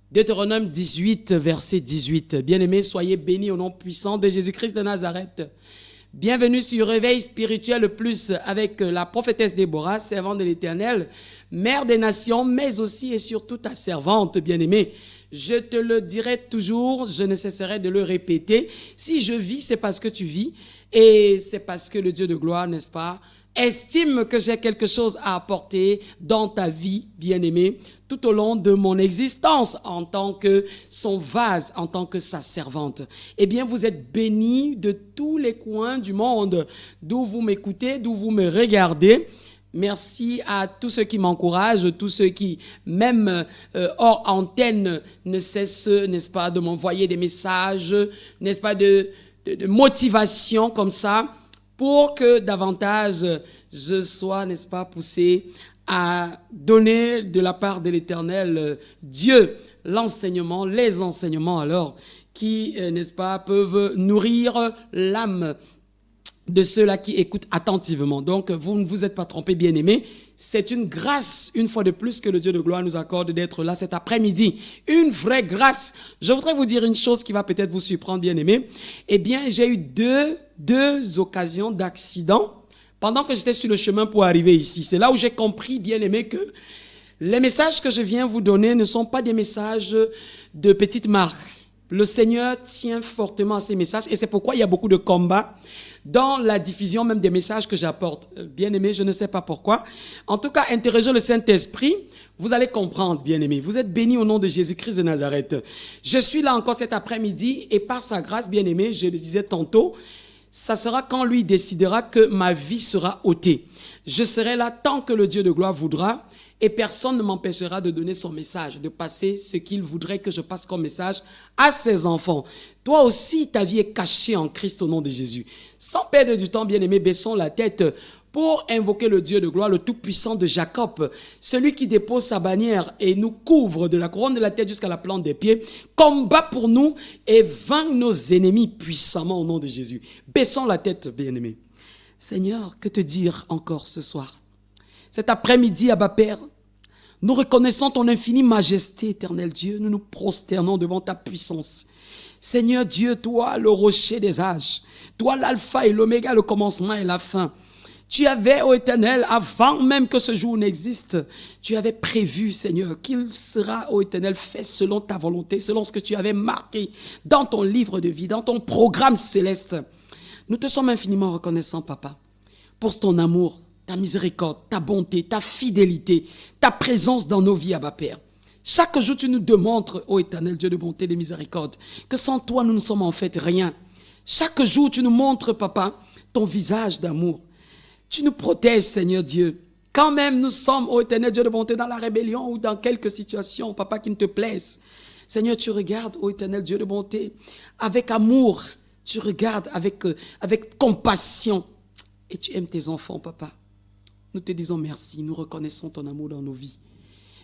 Deutéronome 18, verset 18. Bien-aimés, soyez bénis au nom puissant de Jésus-Christ de Nazareth. Bienvenue sur Réveil spirituel plus avec la prophétesse Déborah, servante de l'Éternel, mère des nations, mais aussi et surtout ta servante, bien-aimée. Je te le dirai toujours, je ne cesserai de le répéter. Si je vis, c'est parce que tu vis et c'est parce que le Dieu de gloire, n'est-ce pas, estime que j'ai quelque chose à apporter dans ta vie, bien-aimée, tout au long de mon existence en tant que son vase, en tant que sa servante. Eh bien, vous êtes bénis de tous les coins du monde, d'où vous m'écoutez, d'où vous me regardez. Merci à tous ceux qui m'encouragent, tous ceux qui, même hors antenne, ne cessent, n'est-ce pas, de m'envoyer des messages, n'est-ce pas, de motivation comme ça, pour que davantage je sois, n'est-ce pas, poussé à donner de la part de l'Éternel Dieu l'enseignement, les enseignements alors qui, n'est-ce pas, peuvent nourrir l'âme de ceux-là qui écoutent attentivement. Donc, vous ne vous êtes pas trompés, bien-aimés. C'est une grâce, une fois de plus, que le Dieu de gloire nous accorde d'être là cet après-midi. Une vraie grâce. Je voudrais vous dire une chose qui va peut-être vous surprendre, bien-aimés. Eh bien, j'ai eu deux occasions d'accident pendant que j'étais sur le chemin pour arriver ici. C'est là où j'ai compris, bien-aimés, que les messages que je viens vous donner ne sont pas des messages de petite marque. Le Seigneur tient fortement à ces messages et c'est pourquoi il y a beaucoup de combats dans la diffusion même des messages que j'apporte. Bien-aimés, je ne sais pas pourquoi. En tout cas, interrogez le Saint-Esprit, vous allez comprendre, bien-aimés. Vous êtes bénis au nom de Jésus-Christ de Nazareth. Je suis là encore cet après-midi et par sa grâce, bien-aimés, je le disais tantôt, ça sera quand lui décidera que ma vie sera ôtée. Je serai là tant que le Dieu de gloire voudra. Et personne ne m'empêchera de donner son message, de passer ce qu'il voudrait que je passe comme message à ses enfants. Toi aussi, ta vie est cachée en Christ au nom de Jésus. Sans perdre du temps, bien-aimés, baissons la tête pour invoquer le Dieu de gloire, le Tout-Puissant de Jacob, celui qui dépose sa bannière et nous couvre de la couronne de la tête jusqu'à la plante des pieds, combat pour nous et vainc nos ennemis puissamment au nom de Jésus. Baissons la tête, bien-aimés. Seigneur, que te dire encore ce soir? Cet après-midi, Abba Père, nous reconnaissons ton infinie majesté, éternel Dieu. Nous nous prosternons devant ta puissance. Seigneur Dieu, toi, le rocher des âges, toi, l'alpha et l'oméga, le commencement et la fin. Tu avais, ô Éternel, avant même que ce jour n'existe, tu avais prévu, Seigneur, qu'il sera, ô Éternel, fait selon ta volonté, selon ce que tu avais marqué dans ton livre de vie, dans ton programme céleste. Nous te sommes infiniment reconnaissants, Papa, pour ton amour, ta miséricorde, ta bonté, ta fidélité, ta présence dans nos vies, Abba Père. Chaque jour, tu nous démontres, ô Éternel Dieu de bonté et de miséricorde, que sans toi, nous ne sommes en fait rien. Chaque jour, tu nous montres, Papa, ton visage d'amour. Tu nous protèges, Seigneur Dieu. Quand même, nous sommes, ô Éternel Dieu de bonté, dans la rébellion ou dans quelques situations, Papa, qui ne te plaisent. Seigneur, tu regardes, ô Éternel Dieu de bonté, avec amour. Tu regardes avec compassion. Et tu aimes tes enfants, Papa. Nous te disons merci, nous reconnaissons ton amour dans nos vies.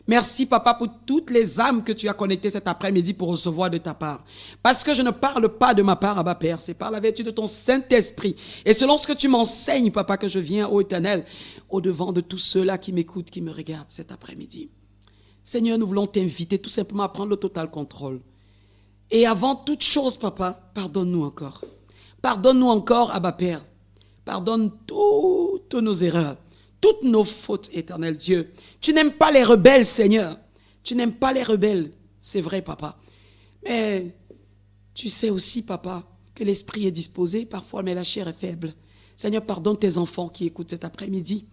Merci, Papa, pour toutes les âmes que tu as connectées cet après-midi pour recevoir de ta part. Parce que je ne parle pas de ma part, Abba Père, c'est par la vertu de ton Saint-Esprit. Et selon ce que tu m'enseignes, Papa, que je viens, ô Éternel, au-devant de tous ceux-là qui m'écoutent, qui me regardent cet après-midi. Seigneur, nous voulons t'inviter tout simplement à prendre le total contrôle. Et avant toute chose, Papa, pardonne-nous encore. Pardonne-nous encore, Abba Père. Pardonne toutes nos erreurs. Toutes nos fautes, éternel Dieu. Tu n'aimes pas les rebelles, Seigneur. Tu n'aimes pas les rebelles. C'est vrai, Papa. Mais tu sais aussi, Papa, que l'esprit est disposé parfois, mais la chair est faible. Seigneur, pardonne tes enfants qui écoutent cet après-midi.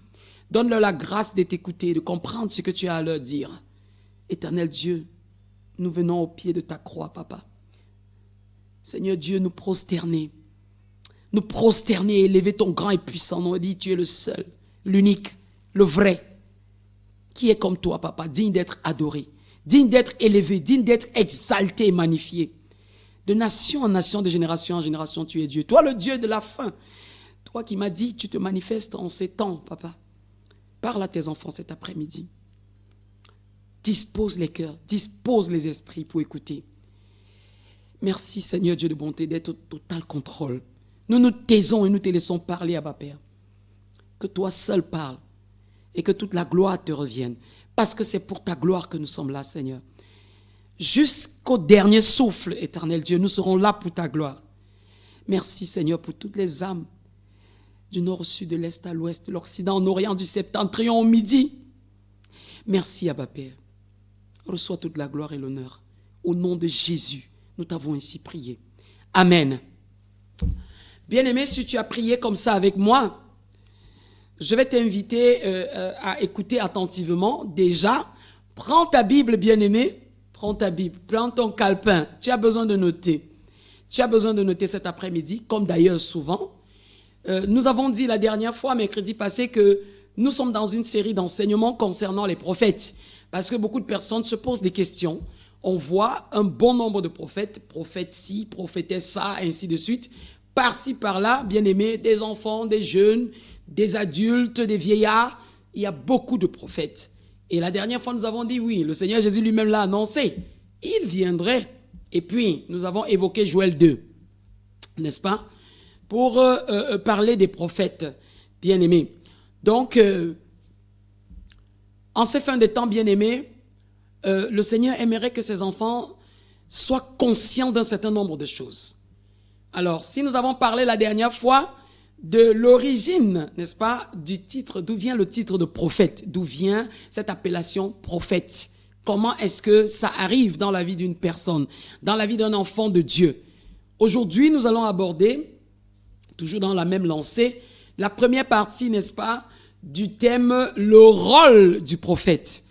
Donne-leur la grâce de t'écouter, de comprendre ce que tu as à leur dire. Éternel Dieu, nous venons au pied de ta croix, Papa. Seigneur Dieu, nous prosterner. Nous prosterner et élever ton grand et puissant nom. Dit, tu es le seul, l'unique, le vrai, qui est comme toi, Papa, digne d'être adoré, digne d'être élevé, digne d'être exalté et magnifié. De nation en nation, de génération en génération, tu es Dieu. Toi, le Dieu de la fin. Toi qui m'as dit, tu te manifestes en ces temps, Papa. Parle à tes enfants cet après-midi. Dispose les cœurs, dispose les esprits pour écouter. Merci, Seigneur Dieu de bonté, d'être au total contrôle. Nous nous taisons et nous te laissons parler, Abba Père. Que toi seul parles et que toute la gloire te revienne. Parce que c'est pour ta gloire que nous sommes là, Seigneur. jusqu'au dernier souffle, éternel Dieu. Nous serons là pour ta gloire. Merci Seigneur pour toutes les âmes du nord au sud, de l'est à l'ouest, de l'occident, en orient, du septentrion au midi. Merci Abba Père. Reçois toute la gloire et l'honneur. Au nom de Jésus, nous t'avons ainsi prié. Amen. Bien-aimé, si tu as prié comme ça avec moi, je vais t'inviter à écouter attentivement. Déjà, prends ta Bible, bien-aimé. Prends ta Bible, prends ton calepin. Tu as besoin de noter. Tu as besoin de noter cet après-midi, comme d'ailleurs souvent. Nous avons dit la dernière fois, mercredi passé, que nous sommes dans une série d'enseignements concernant les prophètes. Parce que beaucoup de personnes se posent des questions. On voit un bon nombre de prophètes, prophètes ci, prophétesses ça, ainsi de suite. Par-ci, par-là, bien-aimés, des enfants, des jeunes, des adultes, des vieillards. Il y a beaucoup de prophètes. Et la dernière fois, nous avons dit, oui, le Seigneur Jésus lui-même l'a annoncé. Il viendrait. Et puis, nous avons évoqué Joël 2, n'est-ce pas, pour parler des prophètes bien-aimés. Donc, en ces fins de temps bien-aimés, le Seigneur aimerait que ses enfants soient conscients d'un certain nombre de choses. Alors, si nous avons parlé la dernière fois de l'origine, n'est-ce pas, du titre, d'où vient le titre de prophète, d'où vient cette appellation prophète. Comment est-ce que ça arrive dans la vie d'une personne, dans la vie d'un enfant de Dieu? Aujourd'hui, nous allons aborder, toujours dans la même lancée, la première partie, n'est-ce pas, du thème « Le rôle du prophète ».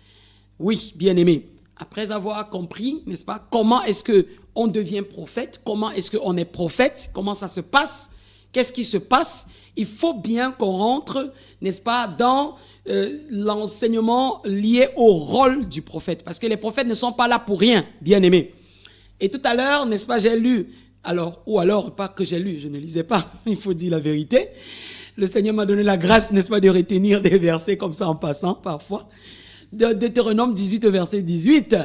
Oui, bien-aimé, après avoir compris, n'est-ce pas, comment est-ce qu'on devient prophète, comment est-ce qu'on est prophète, comment ça se passe, qu'est-ce qui se passe, il faut bien qu'on rentre, n'est-ce pas, dans l'enseignement lié au rôle du prophète. Parce que les prophètes ne sont pas là pour rien, bien aimés. Et tout à l'heure, n'est-ce pas, j'ai lu, alors, pas que j'ai lu, je ne lisais pas, il faut dire la vérité. Le Seigneur m'a donné la grâce, n'est-ce pas, de retenir des versets comme ça en passant, parfois. De Deutéronome 18, verset 18,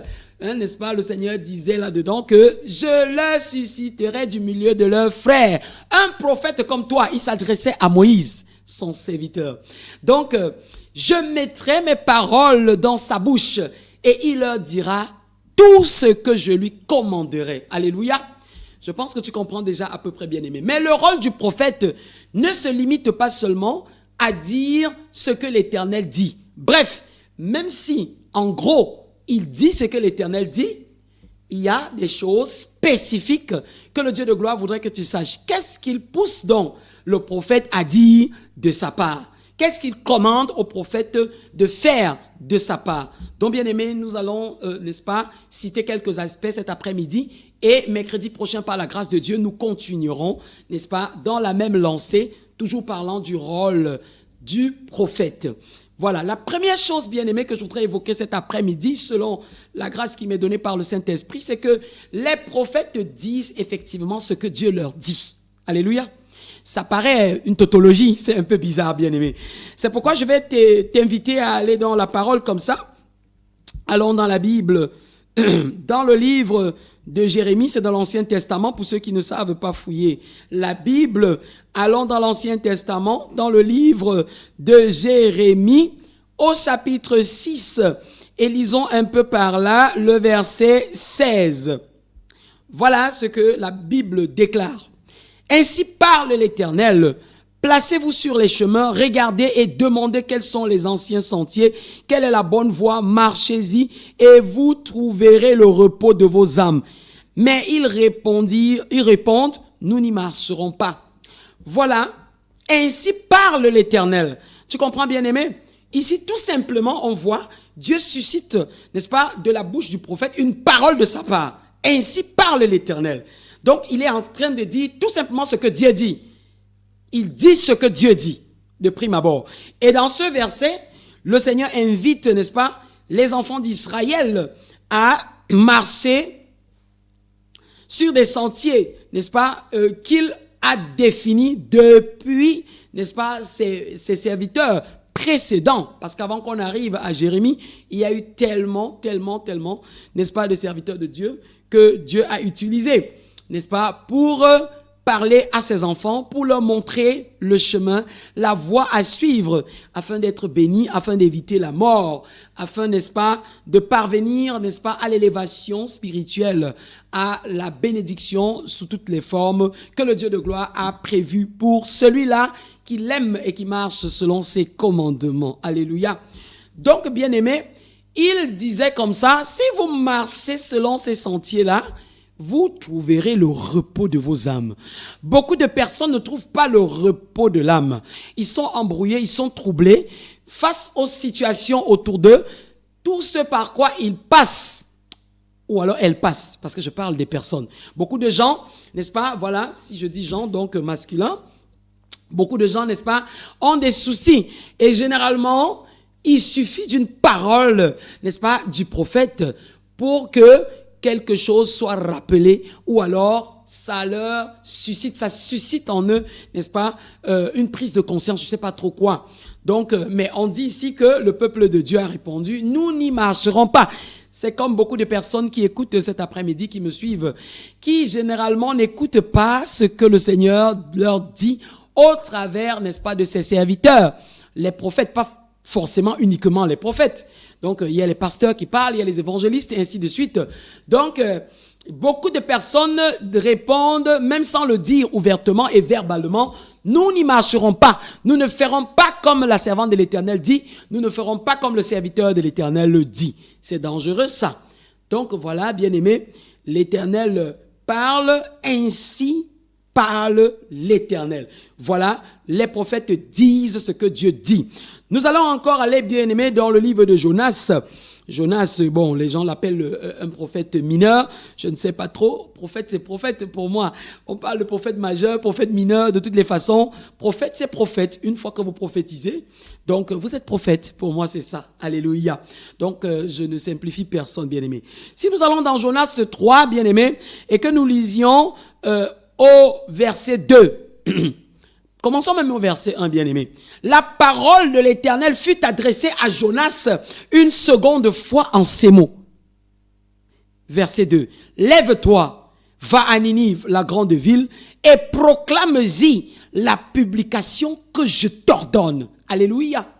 n'est-ce pas, le Seigneur disait là-dedans que « Je leur susciterai du milieu de leurs frères un prophète comme toi ». Il s'adressait à Moïse, son serviteur. Donc, je mettrai mes paroles dans sa bouche et il leur dira tout ce que je lui commanderai. Alléluia. Je pense que tu comprends déjà à peu près, bien aimé. Mais le rôle du prophète ne se limite pas seulement à dire ce que l'Éternel dit. Bref, même si, en gros, il dit ce que l'Éternel dit, il y a des choses spécifiques que le Dieu de gloire voudrait que tu saches. Qu'est-ce qu'il pousse donc le prophète à dire de sa part? Qu'est-ce qu'il commande au prophète de faire de sa part? Donc, bien aimé, nous allons, n'est-ce pas, citer quelques aspects cet après-midi. Et mercredi prochain, par la grâce de Dieu, nous continuerons, n'est-ce pas, dans la même lancée, toujours parlant du rôle du prophète. Voilà, la première chose, bien aimée, que je voudrais évoquer cet après-midi, selon la grâce qui m'est donnée par le Saint-Esprit, c'est que les prophètes disent effectivement ce que Dieu leur dit. Alléluia. Ça paraît une tautologie, c'est un peu bizarre, bien aimé. C'est pourquoi je vais t'inviter à aller dans la parole comme ça. Allons dans la Bible, dans le livre de Jérémie, c'est dans l'Ancien Testament, pour ceux qui ne savent pas fouiller la Bible. Allons dans l'Ancien Testament, dans le livre de Jérémie, au chapitre 6, et lisons un peu par là le verset 16. Voilà ce que la Bible déclare. « Ainsi parle l'Éternel, placez-vous sur les chemins, regardez et demandez quels sont les anciens sentiers, quelle est la bonne voie, marchez-y et vous trouverez le repos de vos âmes. » Mais ils répondent, nous n'y marcherons pas. Voilà, ainsi parle l'Éternel. Tu comprends, bien-aimé? Ici, tout simplement, on voit, Dieu suscite, n'est-ce pas, de la bouche du prophète, une parole de sa part. Ainsi parle l'Éternel. Donc, il est en train de dire tout simplement ce que Dieu dit. Il dit ce que Dieu dit, de prime abord. Et dans ce verset, le Seigneur invite, n'est-ce pas, les enfants d'Israël à marcher sur des sentiers, n'est-ce pas, qu'il a définis depuis, n'est-ce pas, ses serviteurs précédents. Parce qu'avant qu'on arrive à Jérémie, il y a eu tellement, n'est-ce pas, de serviteurs de Dieu que Dieu a utilisé, n'est-ce pas, pour parler à ses enfants pour leur montrer le chemin, la voie à suivre afin d'être bénis, afin d'éviter la mort, afin, n'est-ce pas, de parvenir, n'est-ce pas, à l'élévation spirituelle, à la bénédiction sous toutes les formes que le Dieu de gloire a prévues pour celui-là qui l'aime et qui marche selon ses commandements. Alléluia. Donc, bien-aimés, il disait comme ça, si vous marchez selon ces sentiers-là, vous trouverez le repos de vos âmes. Beaucoup de personnes ne trouvent pas le repos de l'âme. Ils sont embrouillés, ils sont troublés face aux situations autour d'eux, tout ce par quoi ils passent, ou alors elles passent, parce que je parle des personnes. Beaucoup de gens, n'est-ce pas, voilà, si je dis gens, donc masculin, beaucoup de gens, n'est-ce pas, ont des soucis. Et généralement, il suffit d'une parole, n'est-ce pas, du prophète pour que quelque chose soit rappelé, ou alors ça leur suscite, ça suscite en eux, n'est-ce pas, une prise de conscience, je ne sais pas trop quoi. Donc, mais on dit ici que le peuple de Dieu a répondu, nous n'y marcherons pas. C'est comme beaucoup de personnes qui écoutent cet après-midi, qui me suivent, qui généralement n'écoutent pas ce que le Seigneur leur dit au travers, n'est-ce pas, de ses serviteurs. Les prophètes, pas forcément uniquement les prophètes. Donc, il y a les pasteurs qui parlent, il y a les évangélistes et ainsi de suite. Donc, beaucoup de personnes répondent, même sans le dire ouvertement et verbalement, nous n'y marcherons pas. Nous ne ferons pas comme la servante de l'Éternel dit. Nous ne ferons pas comme le serviteur de l'Éternel le dit. C'est dangereux ça. Donc, voilà, bien-aimés, l'Éternel parle, ainsi parle l'Éternel. Voilà, les prophètes disent ce que Dieu dit. Nous allons encore aller, bien-aimés, dans le livre de Jonas. Jonas, bon, les gens l'appellent un prophète mineur. Je ne sais pas trop. Prophète, c'est prophète pour moi. On parle de prophète majeur, prophète mineur, de toutes les façons. Prophète, c'est prophète. Une fois que vous prophétisez, donc vous êtes prophète. Pour moi, c'est ça. Alléluia. Donc, je ne simplifie personne, bien-aimé. Si nous allons dans Jonas 3, bien-aimé, et que nous lisions au verset 2. Commençons même au verset 1, bien-aimé. La parole de l'Éternel fut adressée à Jonas une seconde fois en ces mots. Verset 2. Lève-toi, va à Ninive, la grande ville, et proclame-y la publication que je t'ordonne. Alléluia.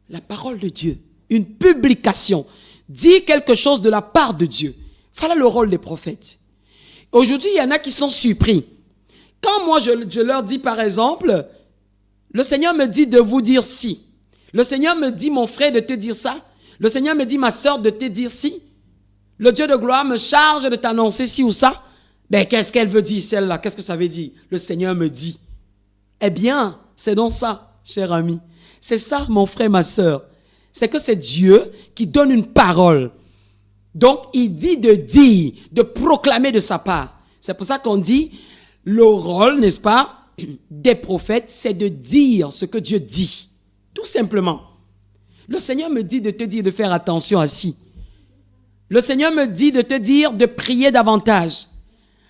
La parole de Dieu, une publication, dit quelque chose de la part de Dieu. Voilà le rôle des prophètes. Aujourd'hui, il y en a qui sont surpris. Quand moi, je leur dis, par exemple, le Seigneur me dit de vous dire ci. Le Seigneur me dit, mon frère, de te dire ça. Le Seigneur me dit, ma sœur, de te dire ci. Le Dieu de gloire me charge de t'annoncer ci ou ça. Ben, qu'est-ce qu'elle veut dire, celle-là? Qu'est-ce que ça veut dire? Le Seigneur me dit. Eh bien, c'est donc ça, cher ami. C'est ça, mon frère, ma sœur. C'est que c'est Dieu qui donne une parole. Donc, il dit de dire, de proclamer de sa part. C'est pour ça qu'on dit, le rôle, n'est-ce pas, des prophètes, c'est de dire ce que Dieu dit. Tout simplement. Le Seigneur me dit de te dire de faire attention à ci. Le Seigneur me dit de te dire de prier davantage.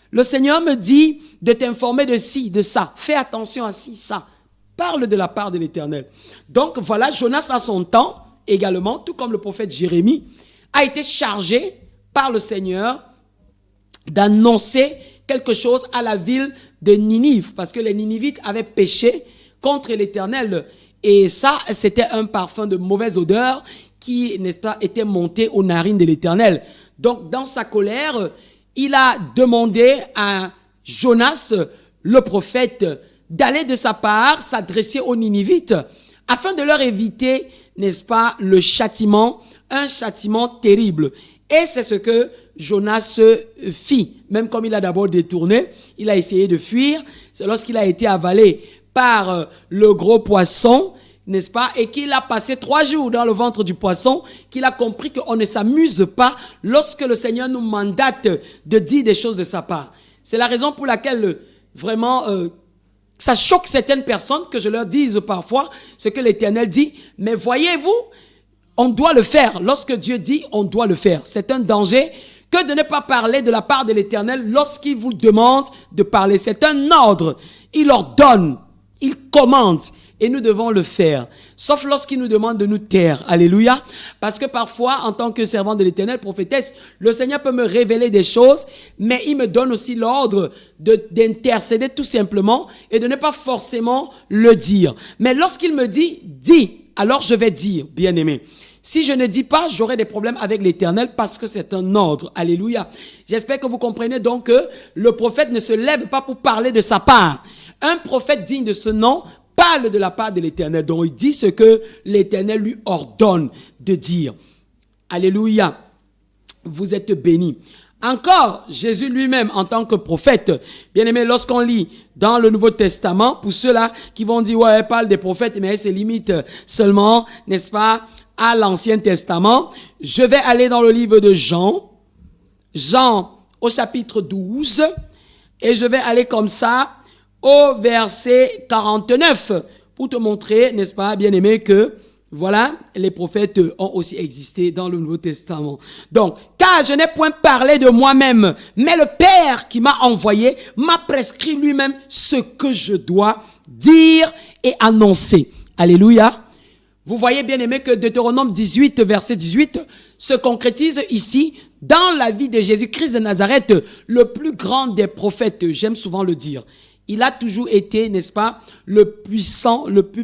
Le Seigneur me dit de t'informer de ci, de ça. Fais attention à ci, ça. Parle de la part de l'Éternel. Donc voilà, Jonas à son temps, également, tout comme le prophète Jérémie, a été chargé par le Seigneur d'annoncer quelque chose à la ville de Ninive, parce que les Ninivites avaient péché contre l'Éternel. Et ça, c'était un parfum de mauvaise odeur qui, n'est-ce pas, était monté aux narines de l'Éternel. Donc, dans sa colère, il a demandé à Jonas, le prophète, d'aller de sa part s'adresser aux Ninivites afin de leur éviter, n'est-ce pas, le châtiment, un châtiment terrible. Et c'est ce que Jonas fit. Même comme il a d'abord détourné, il a essayé de fuir. C'est lorsqu'il a été avalé par le gros poisson, n'est-ce pas, et qu'il a passé 3 jours dans le ventre du poisson, qu'il a compris qu'on ne s'amuse pas lorsque le Seigneur nous mandate de dire des choses de sa part. C'est la raison pour laquelle vraiment ça choque certaines personnes que je leur dise parfois ce que l'Éternel dit. Mais voyez-vous, on doit le faire. Lorsque Dieu dit, on doit le faire. C'est un danger que de ne pas parler de la part de l'Éternel lorsqu'il vous demande de parler. C'est un ordre. Il ordonne, il commande. et nous devons le faire. Sauf lorsqu'il nous demande de nous taire. Alléluia. Parce que parfois, en tant que servant de l'Éternel, prophétesse, le Seigneur peut me révéler des choses, mais il me donne aussi l'ordre d'intercéder tout simplement et de ne pas forcément le dire. Mais lorsqu'il me dit, dis, alors je vais dire, bien-aimé. Si je ne dis pas, j'aurai des problèmes avec l'Éternel parce que c'est un ordre. Alléluia. J'espère que vous comprenez donc que le prophète ne se lève pas pour parler de sa part. Un prophète digne de ce nom parle de la part de l'Éternel. Donc il dit ce que l'Éternel lui ordonne de dire. Alléluia. Vous êtes bénis. Encore, Jésus lui-même en tant que prophète, bien aimé, lorsqu'on lit dans le Nouveau Testament, pour ceux-là qui vont dire, ouais, elle parle des prophètes, mais elle se limite seulement, n'est-ce pas, à l'Ancien Testament. Je vais aller dans le livre de Jean au chapitre 12, et je vais aller comme ça au verset 49, pour te montrer, n'est-ce pas, bien aimé, que voilà, les prophètes ont aussi existé dans le Nouveau Testament. Donc, car je n'ai point parlé de moi-même, mais le Père qui m'a envoyé m'a prescrit lui-même ce que je dois dire et annoncer. Alléluia. Vous voyez bien aimé que Deutéronome 18, verset 18, se concrétise ici dans la vie de Jésus-Christ de Nazareth, le plus grand des prophètes, j'aime souvent le dire. Il a toujours été, n'est-ce pas, le plus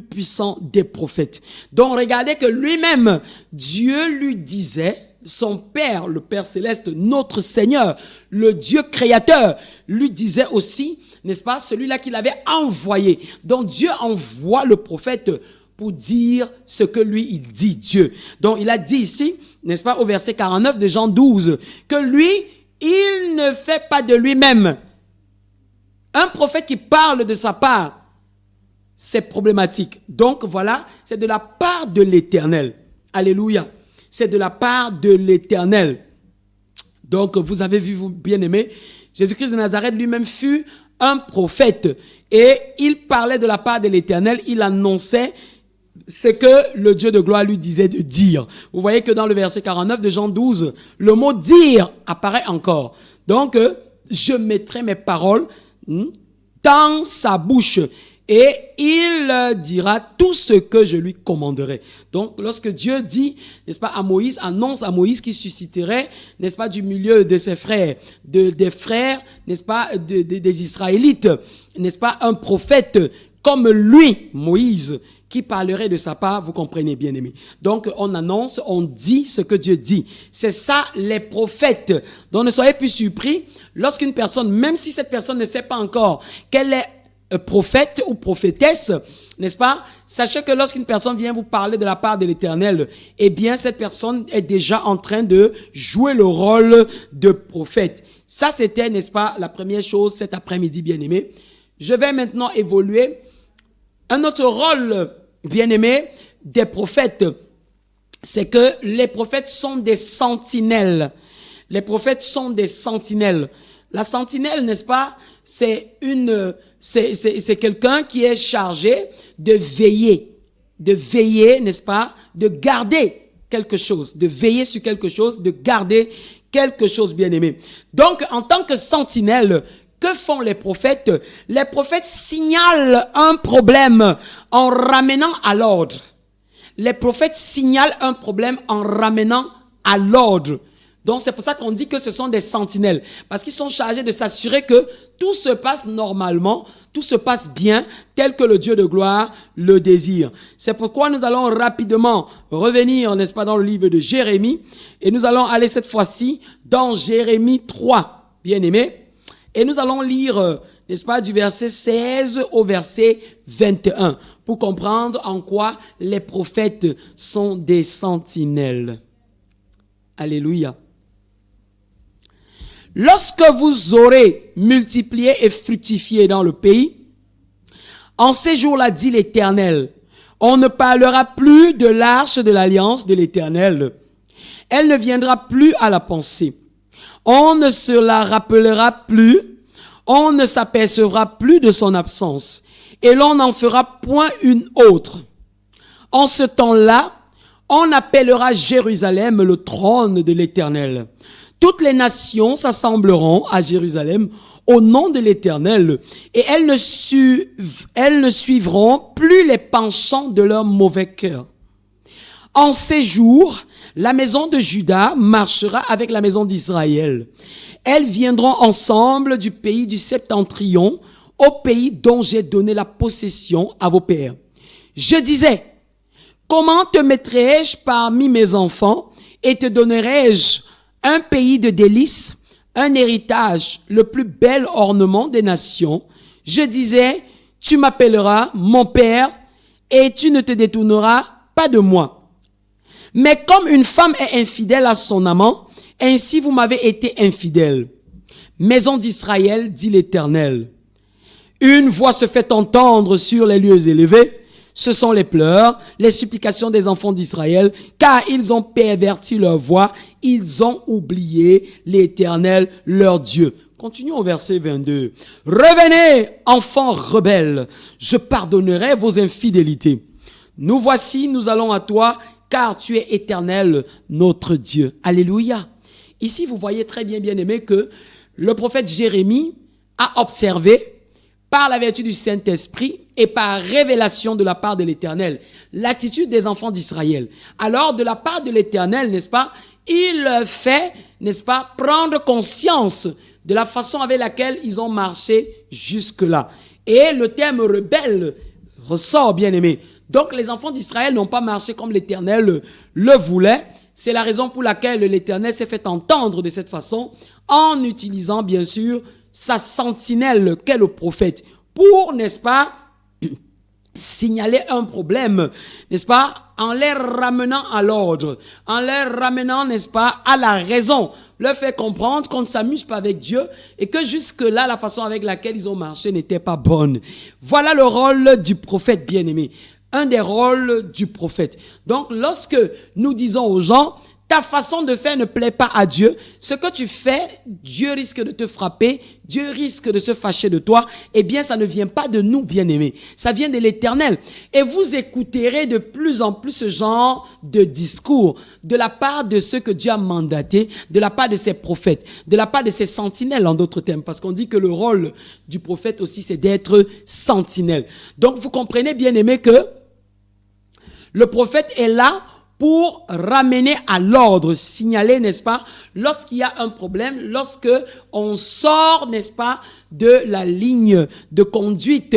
puissant des prophètes. Donc regardez que lui-même, Dieu lui disait, son Père, le Père Céleste, notre Seigneur, le Dieu créateur, lui disait aussi, n'est-ce pas, celui-là qu'il avait envoyé. Donc Dieu envoie le prophète pour dire ce que lui, il dit, Dieu. Donc il a dit ici, n'est-ce pas, au verset 49 de Jean 12, que lui, il ne fait pas de lui-même. Un prophète qui parle de sa part, c'est problématique. Donc voilà, c'est de la part de l'Éternel. Alléluia. C'est de la part de l'Éternel. Donc vous avez vu, vous bien-aimés, Jésus-Christ de Nazareth lui-même fut un prophète. Et il parlait de la part de l'Éternel, il annonçait ce que le Dieu de gloire lui disait de dire. Vous voyez que dans le verset 49 de Jean 12, le mot « dire » apparaît encore. Donc, je mettrai mes paroles dans sa bouche et il dira tout ce que je lui commanderai. Donc, lorsque Dieu dit, n'est-ce pas, à Moïse, annonce à Moïse qu'il susciterait, n'est-ce pas, du milieu de ses frères, des frères, n'est-ce pas, des Israélites, n'est-ce pas, un prophète comme lui, Moïse, qui parlerait de sa part, vous comprenez bien aimé. Donc, on annonce, on dit ce que Dieu dit. C'est ça, les prophètes. Donc, ne soyez plus surpris lorsqu'une personne, même si cette personne ne sait pas encore qu'elle est prophète ou prophétesse, n'est-ce pas? Sachez que lorsqu'une personne vient vous parler de la part de l'Éternel, eh bien, cette personne est déjà en train de jouer le rôle de prophète. Ça, c'était, n'est-ce pas, la première chose cet après-midi, bien aimé. Je vais maintenant évoluer. Un autre rôle, bien-aimé, des prophètes, c'est que les prophètes sont des sentinelles. Les prophètes sont des sentinelles. La sentinelle, n'est-ce pas, c'est quelqu'un qui est chargé de veiller, n'est-ce pas, de garder quelque chose, de veiller sur quelque chose, de garder quelque chose, bien-aimé. Donc, en tant que sentinelle, que font les prophètes? Les prophètes signalent un problème en ramenant à l'ordre. Les prophètes signalent un problème en ramenant à l'ordre. Donc c'est pour ça qu'on dit que ce sont des sentinelles. Parce qu'ils sont chargés de s'assurer que tout se passe normalement, tout se passe bien, tel que le Dieu de gloire le désire. C'est pourquoi nous allons rapidement revenir, n'est-ce pas, dans le livre de Jérémie. Et nous allons aller cette fois-ci dans Jérémie 3, bien-aimés. Et nous allons lire, n'est-ce pas, du verset 16 au verset 21 pour comprendre en quoi les prophètes sont des sentinelles. Alléluia. Lorsque vous aurez multiplié et fructifié dans le pays, en ces jours-là, dit l'Éternel, on ne parlera plus de l'arche de l'alliance de l'Éternel. Elle ne viendra plus à la pensée. On ne se la rappellera plus, on ne s'apercevra plus de son absence, et l'on n'en fera point une autre. En ce temps-là, on appellera Jérusalem le trône de l'Éternel. toutes les nations s'assembleront à Jérusalem au nom de l'Éternel, et elles ne suivront plus les penchants de leur mauvais cœur. En ces jours, la maison de Juda marchera avec la maison d'Israël. Elles viendront ensemble du pays du septentrion, au pays dont j'ai donné la possession à vos pères. Je disais, comment te mettrai-je parmi mes enfants et te donnerai-je un pays de délices, un héritage, le plus bel ornement des nations? Je disais, tu m'appelleras mon père et tu ne te détourneras pas de moi. Mais comme une femme est infidèle à son amant, ainsi vous m'avez été infidèle. Maison d'Israël, dit l'Éternel. Une voix se fait entendre sur les lieux élevés. Ce sont les pleurs, les supplications des enfants d'Israël, car ils ont perverti leur voix, ils ont oublié l'Éternel, leur Dieu. Continuons au verset 22. Revenez, enfants rebelles, je pardonnerai vos infidélités. Nous voici, nous allons à toi, car tu es éternel, notre Dieu. Alléluia. Ici, vous voyez très bien, bien aimé, que le prophète Jérémie a observé, par la vertu du Saint-Esprit et par révélation de la part de l'Éternel, l'attitude des enfants d'Israël. Alors, de la part de l'Éternel, n'est-ce pas, il fait, n'est-ce pas, prendre conscience de la façon avec laquelle ils ont marché jusque-là. Et le terme rebelle ressort, bien aimé. Donc, les enfants d'Israël n'ont pas marché comme l'Éternel le voulait. C'est la raison pour laquelle l'Éternel s'est fait entendre de cette façon, en utilisant, bien sûr, sa sentinelle qu'est le prophète, pour, n'est-ce pas, signaler un problème, n'est-ce pas, en les ramenant à l'ordre, en les ramenant, n'est-ce pas, à la raison, leur fait comprendre qu'on ne s'amuse pas avec Dieu et que jusque-là, la façon avec laquelle ils ont marché n'était pas bonne. Voilà le rôle du prophète bien-aimé. Un des rôles du prophète. Donc, lorsque nous disons aux gens, ta façon de faire ne plaît pas à Dieu, ce que tu fais, Dieu risque de te frapper, Dieu risque de se fâcher de toi, eh bien, ça ne vient pas de nous, bien-aimés. Ça vient de l'Éternel. Et vous écouterez de plus en plus ce genre de discours de la part de ceux que Dieu a mandatés, de la part de ses prophètes, de la part de ses sentinelles, en d'autres termes, parce qu'on dit que le rôle du prophète aussi, c'est d'être sentinelle. Donc, vous comprenez, bien-aimés, que le prophète est là pour ramener à l'ordre, signaler, n'est-ce pas, lorsqu'il y a un problème, lorsque on sort, n'est-ce pas, de la ligne de conduite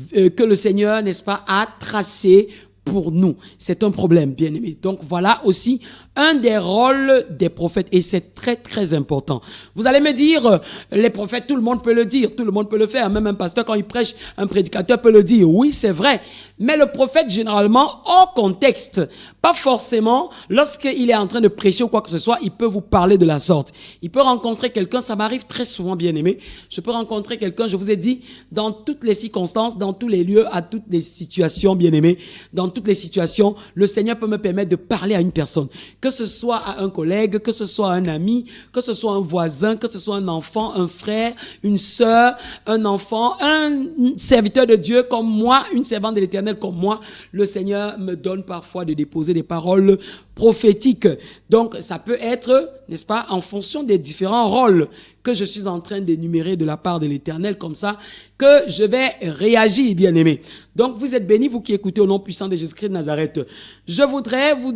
que le Seigneur, n'est-ce pas, a tracée pour nous. C'est un problème, bien aimé. Donc voilà aussi un des rôles des prophètes et c'est très très important. Vous allez me dire, les prophètes, tout le monde peut le dire, tout le monde peut le faire, même un pasteur quand il prêche, un prédicateur peut le dire. Oui, c'est vrai. Mais le prophète, généralement, hors contexte, pas forcément, lorsqu'il est en train de prêcher ou quoi que ce soit, il peut vous parler de la sorte. Il peut rencontrer quelqu'un, ça m'arrive très souvent, bien aimé. Je peux rencontrer quelqu'un, je vous ai dit, dans toutes les circonstances, dans tous les lieux, à toutes les situations, bien aimé, dans toutes les situations, le Seigneur peut me permettre de parler à une personne. Que ce soit à un collègue, que ce soit un ami, que ce soit un voisin, que ce soit un enfant, un frère, une sœur, un enfant, un serviteur de Dieu comme moi, une servante de l'Éternel comme moi, le Seigneur me donne parfois de déposer des paroles prophétiques. Donc, ça peut être, n'est-ce pas, en fonction des différents rôles que je suis en train d'énumérer de la part de l'Éternel, comme ça, que je vais réagir, bien-aimés. Donc, vous êtes bénis, vous qui écoutez au nom puissant de Jésus-Christ de Nazareth. Je voudrais vous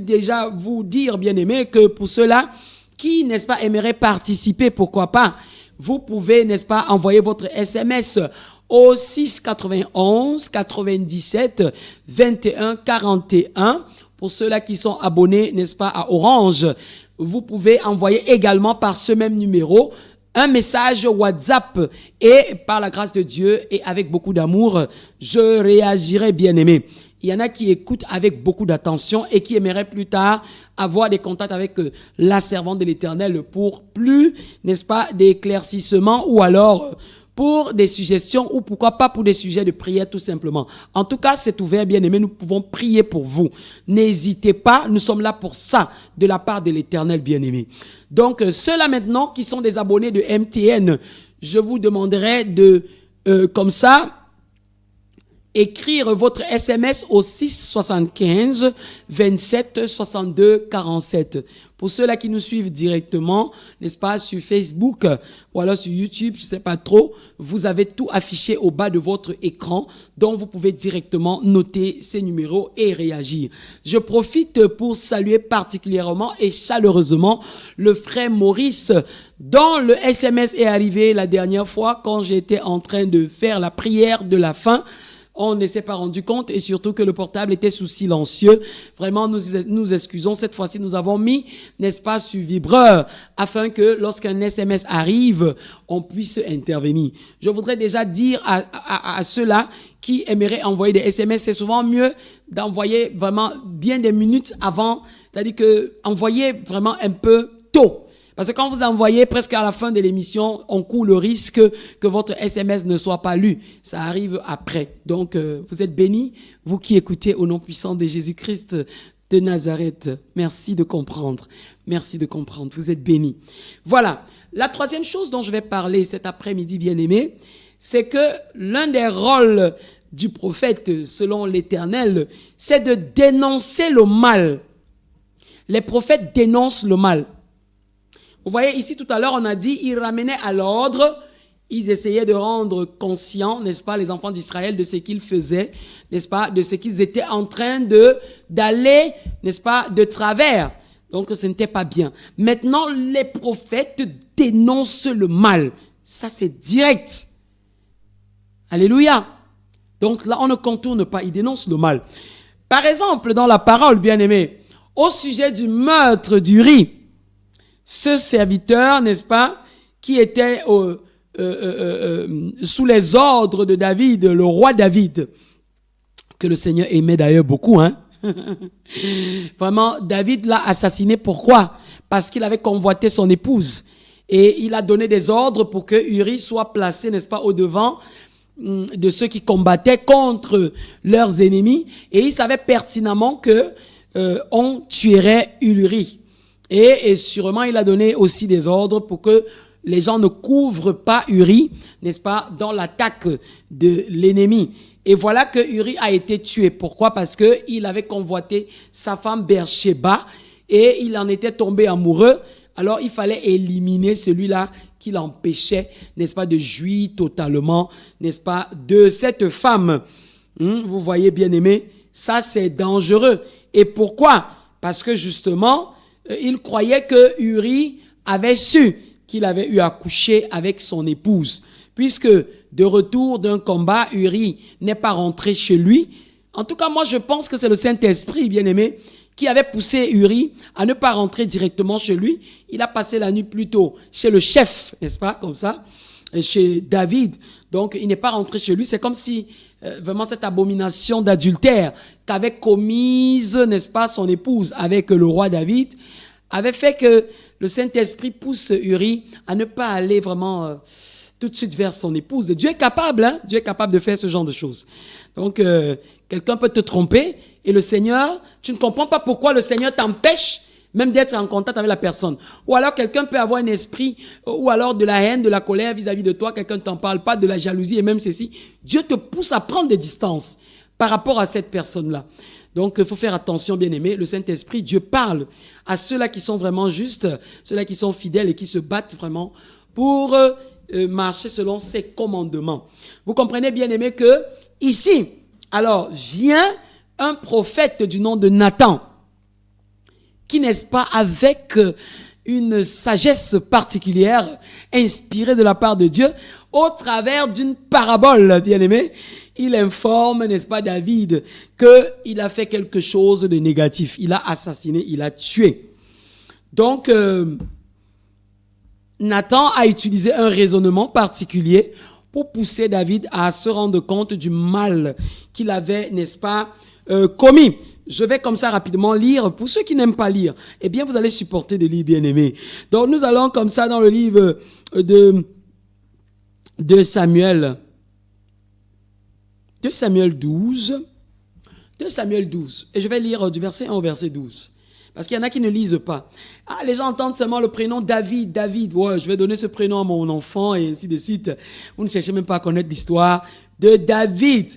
dire, bien-aimés, que pour ceux-là qui, n'est-ce pas, aimeraient participer, pourquoi pas, vous pouvez, n'est-ce pas, envoyer votre SMS au 691 97 21 41. Pour ceux-là qui sont abonnés, n'est-ce pas, à Orange, vous pouvez envoyer également par ce même numéro un message WhatsApp et par la grâce de Dieu et avec beaucoup d'amour, je réagirai, bien aimé. Il y en a qui écoutent avec beaucoup d'attention et qui aimeraient plus tard avoir des contacts avec la servante de l'Éternel pour plus, n'est-ce pas, d'éclaircissements ou alors pour des suggestions ou pourquoi pas pour des sujets de prière tout simplement. En tout cas, c'est ouvert, bien aimé, nous pouvons prier pour vous. N'hésitez pas, nous sommes là pour ça, de la part de l'Éternel, bien aimé. Donc, ceux-là maintenant qui sont des abonnés de MTN, je vous demanderai de, comme ça, écrire votre SMS au 675 27 62 47. Pour ceux-là qui nous suivent directement, n'est-ce pas, sur Facebook ou alors sur YouTube, je ne sais pas trop, vous avez tout affiché au bas de votre écran, donc vous pouvez directement noter ces numéros et réagir. Je profite pour saluer particulièrement et chaleureusement le frère Maurice, dont le SMS est arrivé la dernière fois quand j'étais en train de faire la prière de la fin. On ne s'est pas rendu compte et surtout que le portable était sous silencieux. Vraiment, nous excusons. Cette fois-ci, nous avons mis, n'est-ce pas, sur vibreur afin que lorsqu'un SMS arrive, on puisse intervenir. Je voudrais déjà dire à ceux-là qui aimeraient envoyer des SMS, c'est souvent mieux d'envoyer vraiment bien des minutes avant. C'est-à-dire que envoyer vraiment un peu tôt. Parce que quand vous envoyez presque à la fin de l'émission, on court le risque que votre SMS ne soit pas lu. Ça arrive après. Donc, vous êtes bénis, vous qui écoutez au nom puissant de Jésus-Christ de Nazareth. Merci de comprendre. Merci de comprendre. Vous êtes bénis. Voilà. La troisième chose dont je vais parler cet après-midi, bien-aimé, c'est que l'un des rôles du prophète, selon l'Éternel, c'est de dénoncer le mal. Les prophètes dénoncent le mal. Vous voyez, ici tout à l'heure, on a dit, ils ramenaient à l'ordre, ils essayaient de rendre conscients, n'est-ce pas, les enfants d'Israël de ce qu'ils faisaient, n'est-ce pas, de ce qu'ils étaient en train d'aller, n'est-ce pas, de travers. Donc, ce n'était pas bien. Maintenant, les prophètes dénoncent le mal. Ça, c'est direct. Alléluia. Donc là, on ne contourne pas, ils dénoncent le mal. Par exemple, dans la parole, bien-aimé, au sujet du meurtre d'Uri, ce serviteur, n'est-ce pas, qui était sous les ordres de David, le roi David, que le Seigneur aimait d'ailleurs beaucoup, hein. Vraiment, David l'a assassiné. Pourquoi? Parce qu'il avait convoité son épouse. Et il a donné des ordres pour que Uri soit placé, n'est-ce pas, au devant de ceux qui combattaient contre leurs ennemis. Et il savait pertinemment que on tuerait Uri. Et sûrement, il a donné aussi des ordres pour que les gens ne couvrent pas Uri, n'est-ce pas, dans l'attaque de l'ennemi. Et voilà que Uri a été tué. Pourquoi? Parce que il avait convoité sa femme Bersheba et il en était tombé amoureux. Alors, il fallait éliminer celui-là qui l'empêchait, n'est-ce pas, de jouir totalement, n'est-ce pas, de cette femme. Vous voyez, bien aimé, ça c'est dangereux. Et pourquoi? Parce que justement, il croyait que Uri avait su qu'il avait eu à coucher avec son épouse. Puisque de retour d'un combat, Uri n'est pas rentré chez lui. En tout cas, moi je pense que c'est le Saint-Esprit, bien-aimé, qui avait poussé Uri à ne pas rentrer directement chez lui. Il a passé la nuit plutôt chez le chef, n'est-ce pas, comme ça, chez David. Donc il n'est pas rentré chez lui. C'est comme si vraiment cette abomination d'adultère qu'avait commise, n'est-ce pas, son épouse avec le roi David, avait fait que le Saint-Esprit pousse Uri à ne pas aller vraiment tout de suite vers son épouse. Dieu est capable, hein? Dieu est capable de faire ce genre de choses. Donc, quelqu'un peut te tromper et le Seigneur, tu ne comprends pas pourquoi le Seigneur t'empêche même d'être en contact avec la personne. Ou alors quelqu'un peut avoir un esprit, ou alors de la haine, de la colère vis-à-vis de toi, quelqu'un ne t'en parle pas, de la jalousie et même ceci. Dieu te pousse à prendre des distances par rapport à cette personne-là. Donc, il faut faire attention, bien-aimé. Le Saint-Esprit, Dieu parle à ceux-là qui sont vraiment justes, ceux-là qui sont fidèles et qui se battent vraiment pour marcher selon ses commandements. Vous comprenez, bien-aimé, que ici, alors, vient un prophète du nom de Nathan, qui, n'est-ce pas, avec une sagesse particulière, inspirée de la part de Dieu, au travers d'une parabole, bien-aimé, il informe, n'est-ce pas, David, qu'il a fait quelque chose de négatif. Il a assassiné, il a tué. Donc, Nathan a utilisé un raisonnement particulier pour pousser David à se rendre compte du mal qu'il avait, n'est-ce pas, commis. Je vais comme ça rapidement lire. Pour ceux qui n'aiment pas lire, eh bien, vous allez supporter de lire, bien-aimé. Donc, nous allons comme ça dans le livre de Samuel. 2 Samuel 12. 2 Samuel 12. Et je vais lire du verset 1 au verset 12. Parce qu'il y en a qui ne lisent pas. Ah, les gens entendent seulement le prénom David, David. Ouais, je vais donner ce prénom à mon enfant et ainsi de suite. Vous ne cherchez même pas à connaître l'histoire de David.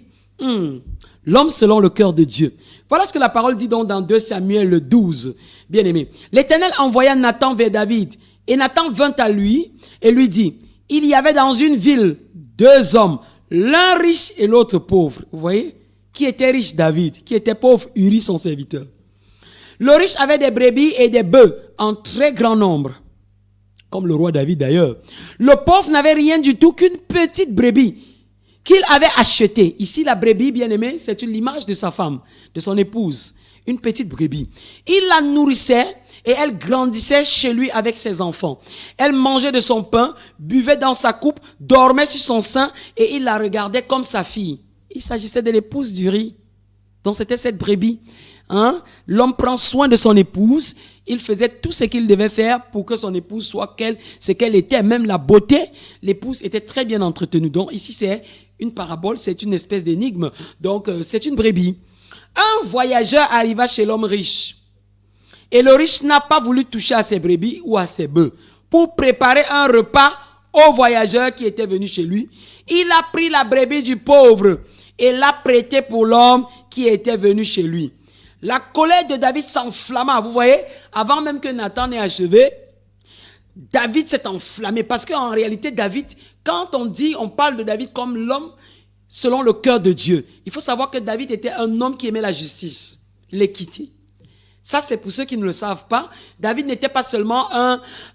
L'homme selon le cœur de Dieu. Voilà ce que la parole dit donc dans 2 Samuel 12. Bien aimé. L'Éternel envoya Nathan vers David. Et Nathan vint à lui et lui dit, il y avait dans une ville 2 hommes, l'un riche et l'autre pauvre. Vous voyez? Qui était riche? David. Qui était pauvre? Uri, son serviteur. Le riche avait des brebis et des bœufs en très grand nombre. Comme le roi David d'ailleurs. Le pauvre n'avait rien du tout qu'une petite brebis qu'il avait achetée. Ici, la brebis, bien aimée, c'est l'image de sa femme, de son épouse. Une petite brebis. Il la nourrissait et elle grandissait chez lui avec ses enfants. Elle mangeait de son pain, buvait dans sa coupe, dormait sur son sein et il la regardait comme sa fille. Il s'agissait de l'épouse d'Uri. Donc c'était cette brebis. L'homme prend soin de son épouse. Il faisait tout ce qu'il devait faire pour que son épouse soit ce qu'elle était. Même la beauté, l'épouse était très bien entretenue. Donc ici c'est une parabole, c'est une espèce d'énigme. Donc c'est une brebis. Un voyageur arriva chez l'homme riche. Et le riche n'a pas voulu toucher à ses brebis ou à ses bœufs. Pour préparer un repas au voyageur qui était venu chez lui, il a pris la brebis du pauvre et l'a prêtée pour l'homme qui était venu chez lui. La colère de David s'enflamma. Vous voyez, avant même que Nathan n'ait achevé, David s'est enflammé. Parce qu'en réalité, David, quand on parle de David comme l'homme selon le cœur de Dieu, il faut savoir que David était un homme qui aimait la justice, l'équité. Ça, c'est pour ceux qui ne le savent pas. David n'était pas seulement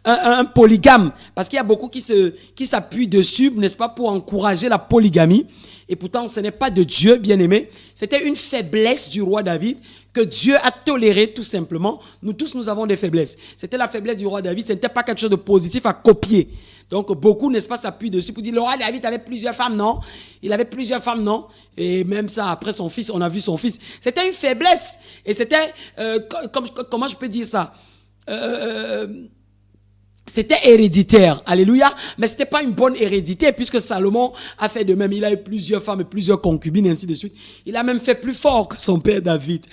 un polygame. Parce qu'il y a beaucoup qui s'appuient dessus, n'est-ce pas, pour encourager la polygamie. Et pourtant, ce n'est pas de Dieu, bien aimé. C'était une faiblesse du roi David que Dieu a toléré tout simplement. Nous tous, nous avons des faiblesses. C'était la faiblesse du roi David. Ce n'était pas quelque chose de positif à copier. Donc, beaucoup, n'est-ce pas, s'appuient dessus pour dire, le roi David avait plusieurs femmes, non? Il avait plusieurs femmes, non? Et même ça, après son fils, on a vu son fils. C'était une faiblesse. Et c'était, comment je peux dire ça? C'était héréditaire, alléluia, mais c'était pas une bonne hérédité puisque Salomon a fait de même. Il a eu plusieurs femmes et plusieurs concubines et ainsi de suite. Il a même fait plus fort que son père David.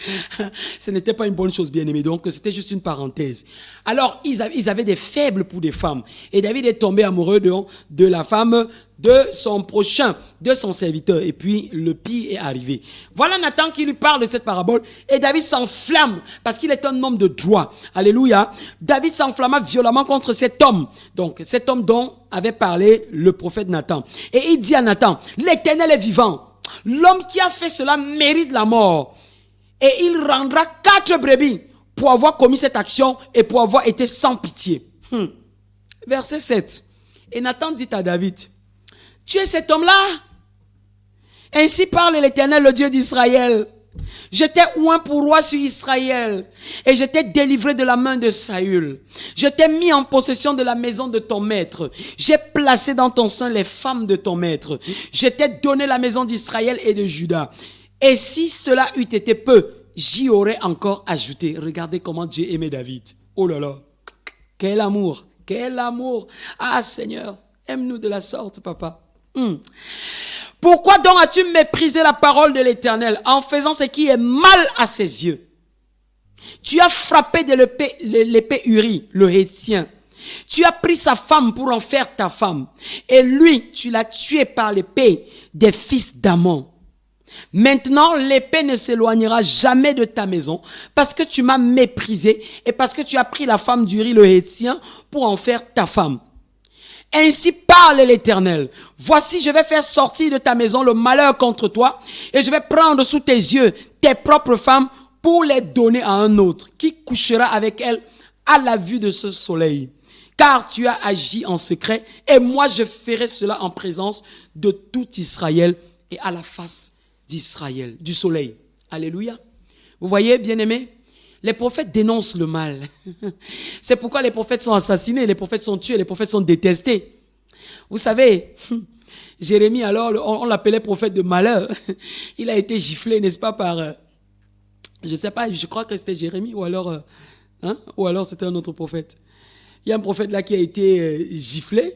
Ce n'était pas une bonne chose, bien aimé. Donc c'était juste une parenthèse. Alors ils avaient des faibles pour des femmes et David est tombé amoureux de la femme de son prochain, de son serviteur. Et puis, le pire est arrivé. Voilà Nathan qui lui parle de cette parabole. Et David s'enflamme parce qu'il est un homme de droit. Alléluia. David s'enflamma violemment contre cet homme. Donc, cet homme dont avait parlé le prophète Nathan. Et il dit à Nathan, l'Éternel est vivant. L'homme qui a fait cela mérite la mort. Et il rendra 4 brebis pour avoir commis cette action et pour avoir été sans pitié. Verset 7. Et Nathan dit à David, tu es cet homme-là? Ainsi parle l'Éternel, le Dieu d'Israël. Je t'ai oint pour roi sur Israël et je t'ai délivré de la main de Saül. Je t'ai mis en possession de la maison de ton maître. J'ai placé dans ton sein les femmes de ton maître. Je t'ai donné la maison d'Israël et de Juda. Et si cela eût été peu, j'y aurais encore ajouté. Regardez comment Dieu aimait David. Oh là là, quel amour, quel amour. Ah Seigneur, aime-nous de la sorte, papa. Pourquoi donc as-tu méprisé la parole de l'Éternel en faisant ce qui est mal à ses yeux? Tu as frappé de l'épée Uri, le Héthien. Tu as pris sa femme pour en faire ta femme. Et lui, tu l'as tué par l'épée des fils d'Amon. Maintenant, l'épée ne s'éloignera jamais de ta maison parce que tu m'as méprisé et parce que tu as pris la femme d'Uri, le Héthien, pour en faire ta femme. Ainsi parle l'Éternel. Voici, je vais faire sortir de ta maison le malheur contre toi et je vais prendre sous tes yeux tes propres femmes pour les donner à un autre qui couchera avec elles à la vue de ce soleil. Car tu as agi en secret et moi je ferai cela en présence de tout Israël et à la face d'Israël, du soleil. Alléluia. Vous voyez, bien-aimés? Les prophètes dénoncent le mal. C'est pourquoi les prophètes sont assassinés, les prophètes sont tués, les prophètes sont détestés. Vous savez, Jérémie, alors, on l'appelait prophète de malheur. Il a été giflé, n'est-ce pas, par... je ne sais pas, je crois que c'était Jérémie ou alors c'était un autre prophète. Il y a un prophète là qui a été giflé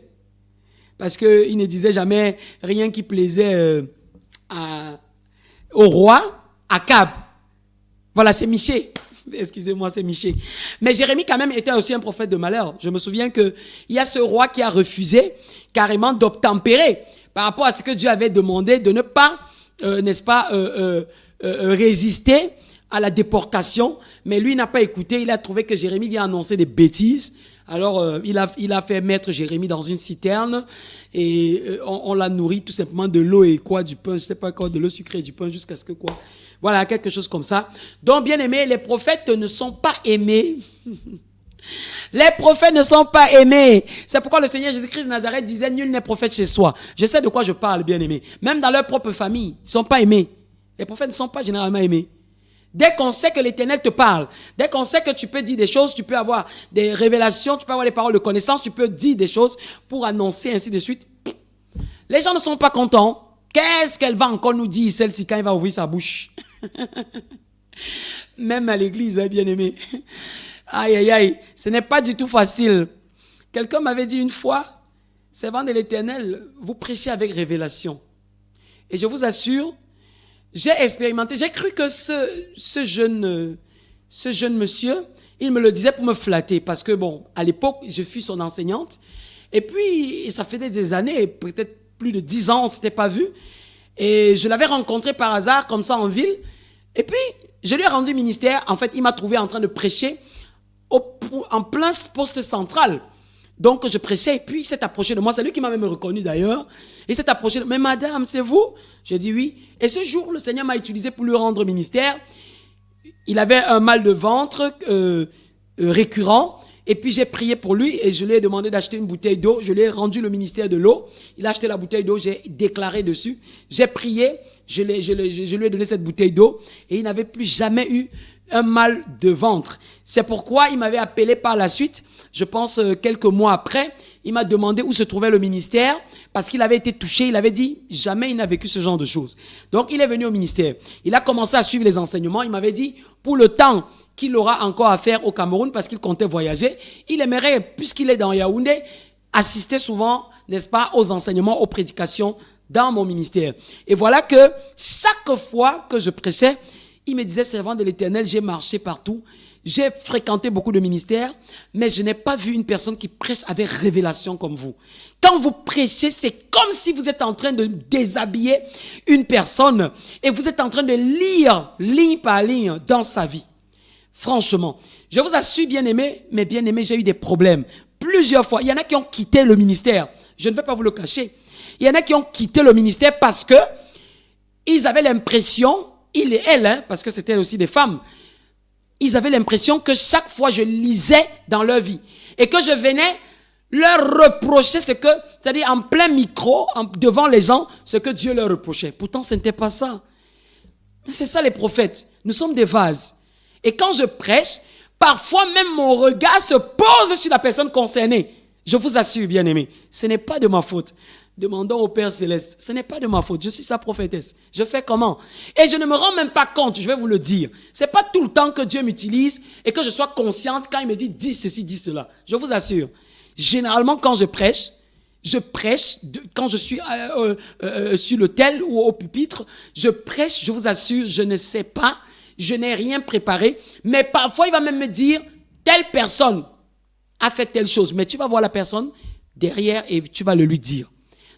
parce qu'il ne disait jamais rien qui plaisait au roi, Akab. Voilà, c'est Michée. Excusez-moi, c'est Michée. Mais Jérémie quand même était aussi un prophète de malheur. Je me souviens qu'il y a ce roi qui a refusé carrément d'obtempérer par rapport à ce que Dieu avait demandé de ne pas n'est-ce pas, résister à la déportation, mais lui n'a pas écouté. Il a trouvé que Jérémie vient annoncer des bêtises. Alors, il a fait mettre Jérémie dans une citerne et on l'a nourri tout simplement de l'eau et quoi, du pain, je sais pas quoi, de l'eau sucrée et du pain jusqu'à ce que quoi. Voilà, quelque chose comme ça. Donc, bien aimés, les prophètes ne sont pas aimés. Les prophètes ne sont pas aimés. C'est pourquoi le Seigneur Jésus-Christ de Nazareth disait, nul n'est prophète chez soi. Je sais de quoi je parle, bien aimés. Même dans leur propre famille, ils ne sont pas aimés. Les prophètes ne sont pas généralement aimés. Dès qu'on sait que l'Éternel te parle, dès qu'on sait que tu peux dire des choses, tu peux avoir des révélations, tu peux avoir des paroles de connaissance, tu peux dire des choses pour annoncer, ainsi de suite. Les gens ne sont pas contents. Qu'est-ce qu'elle va encore nous dire, celle-ci, quand il va ouvrir sa bouche? Même à l'église, hein, bien aimé. Aïe, aïe, aïe, ce n'est pas du tout facile. Quelqu'un m'avait dit une fois, servant de l'Éternel, vous prêchez avec révélation. Et je vous assure, j'ai expérimenté, j'ai cru que ce jeune monsieur, il me le disait pour me flatter. Parce que bon, à l'époque, je fus son enseignante. Et puis, ça faisait des années, peut-être plus de 10 ans, on ne s'était pas vu. Et je l'avais rencontré par hasard, comme ça, en ville. Et puis, je lui ai rendu ministère. En fait, il m'a trouvé en train de prêcher en plein poste central. Donc, je prêchais et puis il s'est approché de moi. C'est lui qui m'a même reconnu d'ailleurs. Il s'est approché de moi. Mais madame, c'est vous? J'ai dit oui. Et ce jour, le Seigneur m'a utilisé pour lui rendre ministère. Il avait un mal de ventre récurrent. Et puis j'ai prié pour lui et je lui ai demandé d'acheter une bouteille d'eau. Je lui ai rendu le ministère de l'eau. Il a acheté la bouteille d'eau, j'ai déclaré dessus. J'ai prié, je lui ai donné cette bouteille d'eau et il n'avait plus jamais eu un mal de ventre. C'est pourquoi il m'avait appelé par la suite, je pense quelques mois après, il m'a demandé où se trouvait le ministère parce qu'il avait été touché, il avait dit jamais il n'a vécu ce genre de choses. Donc il est venu au ministère, il a commencé à suivre les enseignements, il m'avait dit pour le temps qu'il aura encore à faire au Cameroun parce qu'il comptait voyager, il aimerait, puisqu'il est dans Yaoundé, assister souvent, n'est-ce pas, aux enseignements, aux prédications dans mon ministère. Et voilà que chaque fois que je prêchais, il me disait, servant de l'Éternel, j'ai marché partout, j'ai fréquenté beaucoup de ministères, mais je n'ai pas vu une personne qui prêche avec révélation comme vous. Quand vous prêchez, c'est comme si vous êtes en train de déshabiller une personne et vous êtes en train de lire ligne par ligne dans sa vie. Franchement, je vous assure, bien-aimés, mais bien-aimés, j'ai eu des problèmes. Plusieurs fois, il y en a qui ont quitté le ministère. Je ne vais pas vous le cacher. Il y en a qui ont quitté le ministère parce que ils avaient l'impression, il et elle, hein, parce que c'était aussi des femmes, ils avaient l'impression que chaque fois je lisais dans leur vie et que je venais leur reprocher ce que, c'est-à-dire en plein micro, devant les gens, ce que Dieu leur reprochait. Pourtant, ce n'était pas ça. Mais c'est ça les prophètes. Nous sommes des vases. Et quand je prêche, parfois même mon regard se pose sur la personne concernée. Je vous assure, bien-aimés, ce n'est pas de ma faute. Demandons au Père Céleste. Ce n'est pas de ma faute. Je suis sa prophétesse. Je fais comment? Et je ne me rends même pas compte, je vais vous le dire. C'est pas tout le temps que Dieu m'utilise et que je sois consciente quand il me dit, dis ceci, dis cela. Je vous assure. Généralement, quand je prêche, quand je suis sur l'autel ou au pupitre, je prêche, je vous assure, je ne sais pas, je n'ai rien préparé, mais parfois il va même me dire, telle personne a fait telle chose, mais tu vas voir la personne derrière et tu vas le lui dire.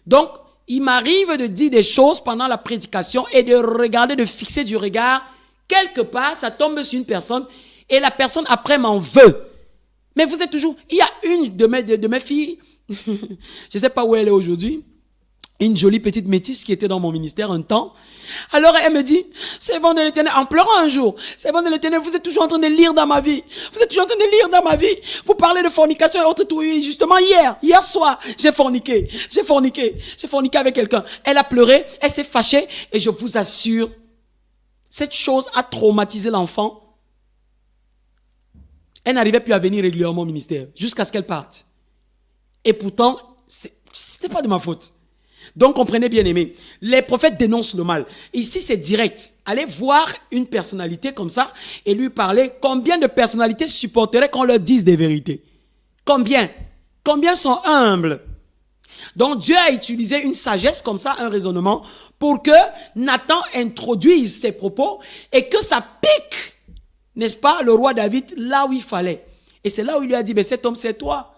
Donc, il m'arrive de dire des choses pendant la prédication et de regarder, de fixer du regard, quelque part, ça tombe sur une personne et la personne après m'en veut. Mais vous êtes toujours, il y a une de mes filles, je ne sais pas où elle est aujourd'hui, une jolie petite métisse qui était dans mon ministère un temps. Alors elle me dit, servant de l'Éternel, en pleurant un jour, servant de l'Éternel, vous êtes toujours en train de lire dans ma vie. Vous êtes toujours en train de lire dans ma vie. Vous parlez de fornication et autres tout. Justement hier soir, j'ai forniqué avec quelqu'un. Elle a pleuré, elle s'est fâchée et je vous assure, cette chose a traumatisé l'enfant. Elle n'arrivait plus à venir régulièrement au ministère jusqu'à ce qu'elle parte. Et pourtant, c'était pas de ma faute. Donc, comprenez bien aimé, les prophètes dénoncent le mal. Ici, c'est direct. Allez voir une personnalité comme ça et lui parler. Combien de personnalités supporteraient qu'on leur dise des vérités? Combien? Combien sont humbles? Donc, Dieu a utilisé une sagesse comme ça, un raisonnement, pour que Nathan introduise ses propos et que ça pique, n'est-ce pas, le roi David là où il fallait. Et c'est là où il lui a dit, mais cet homme, c'est toi.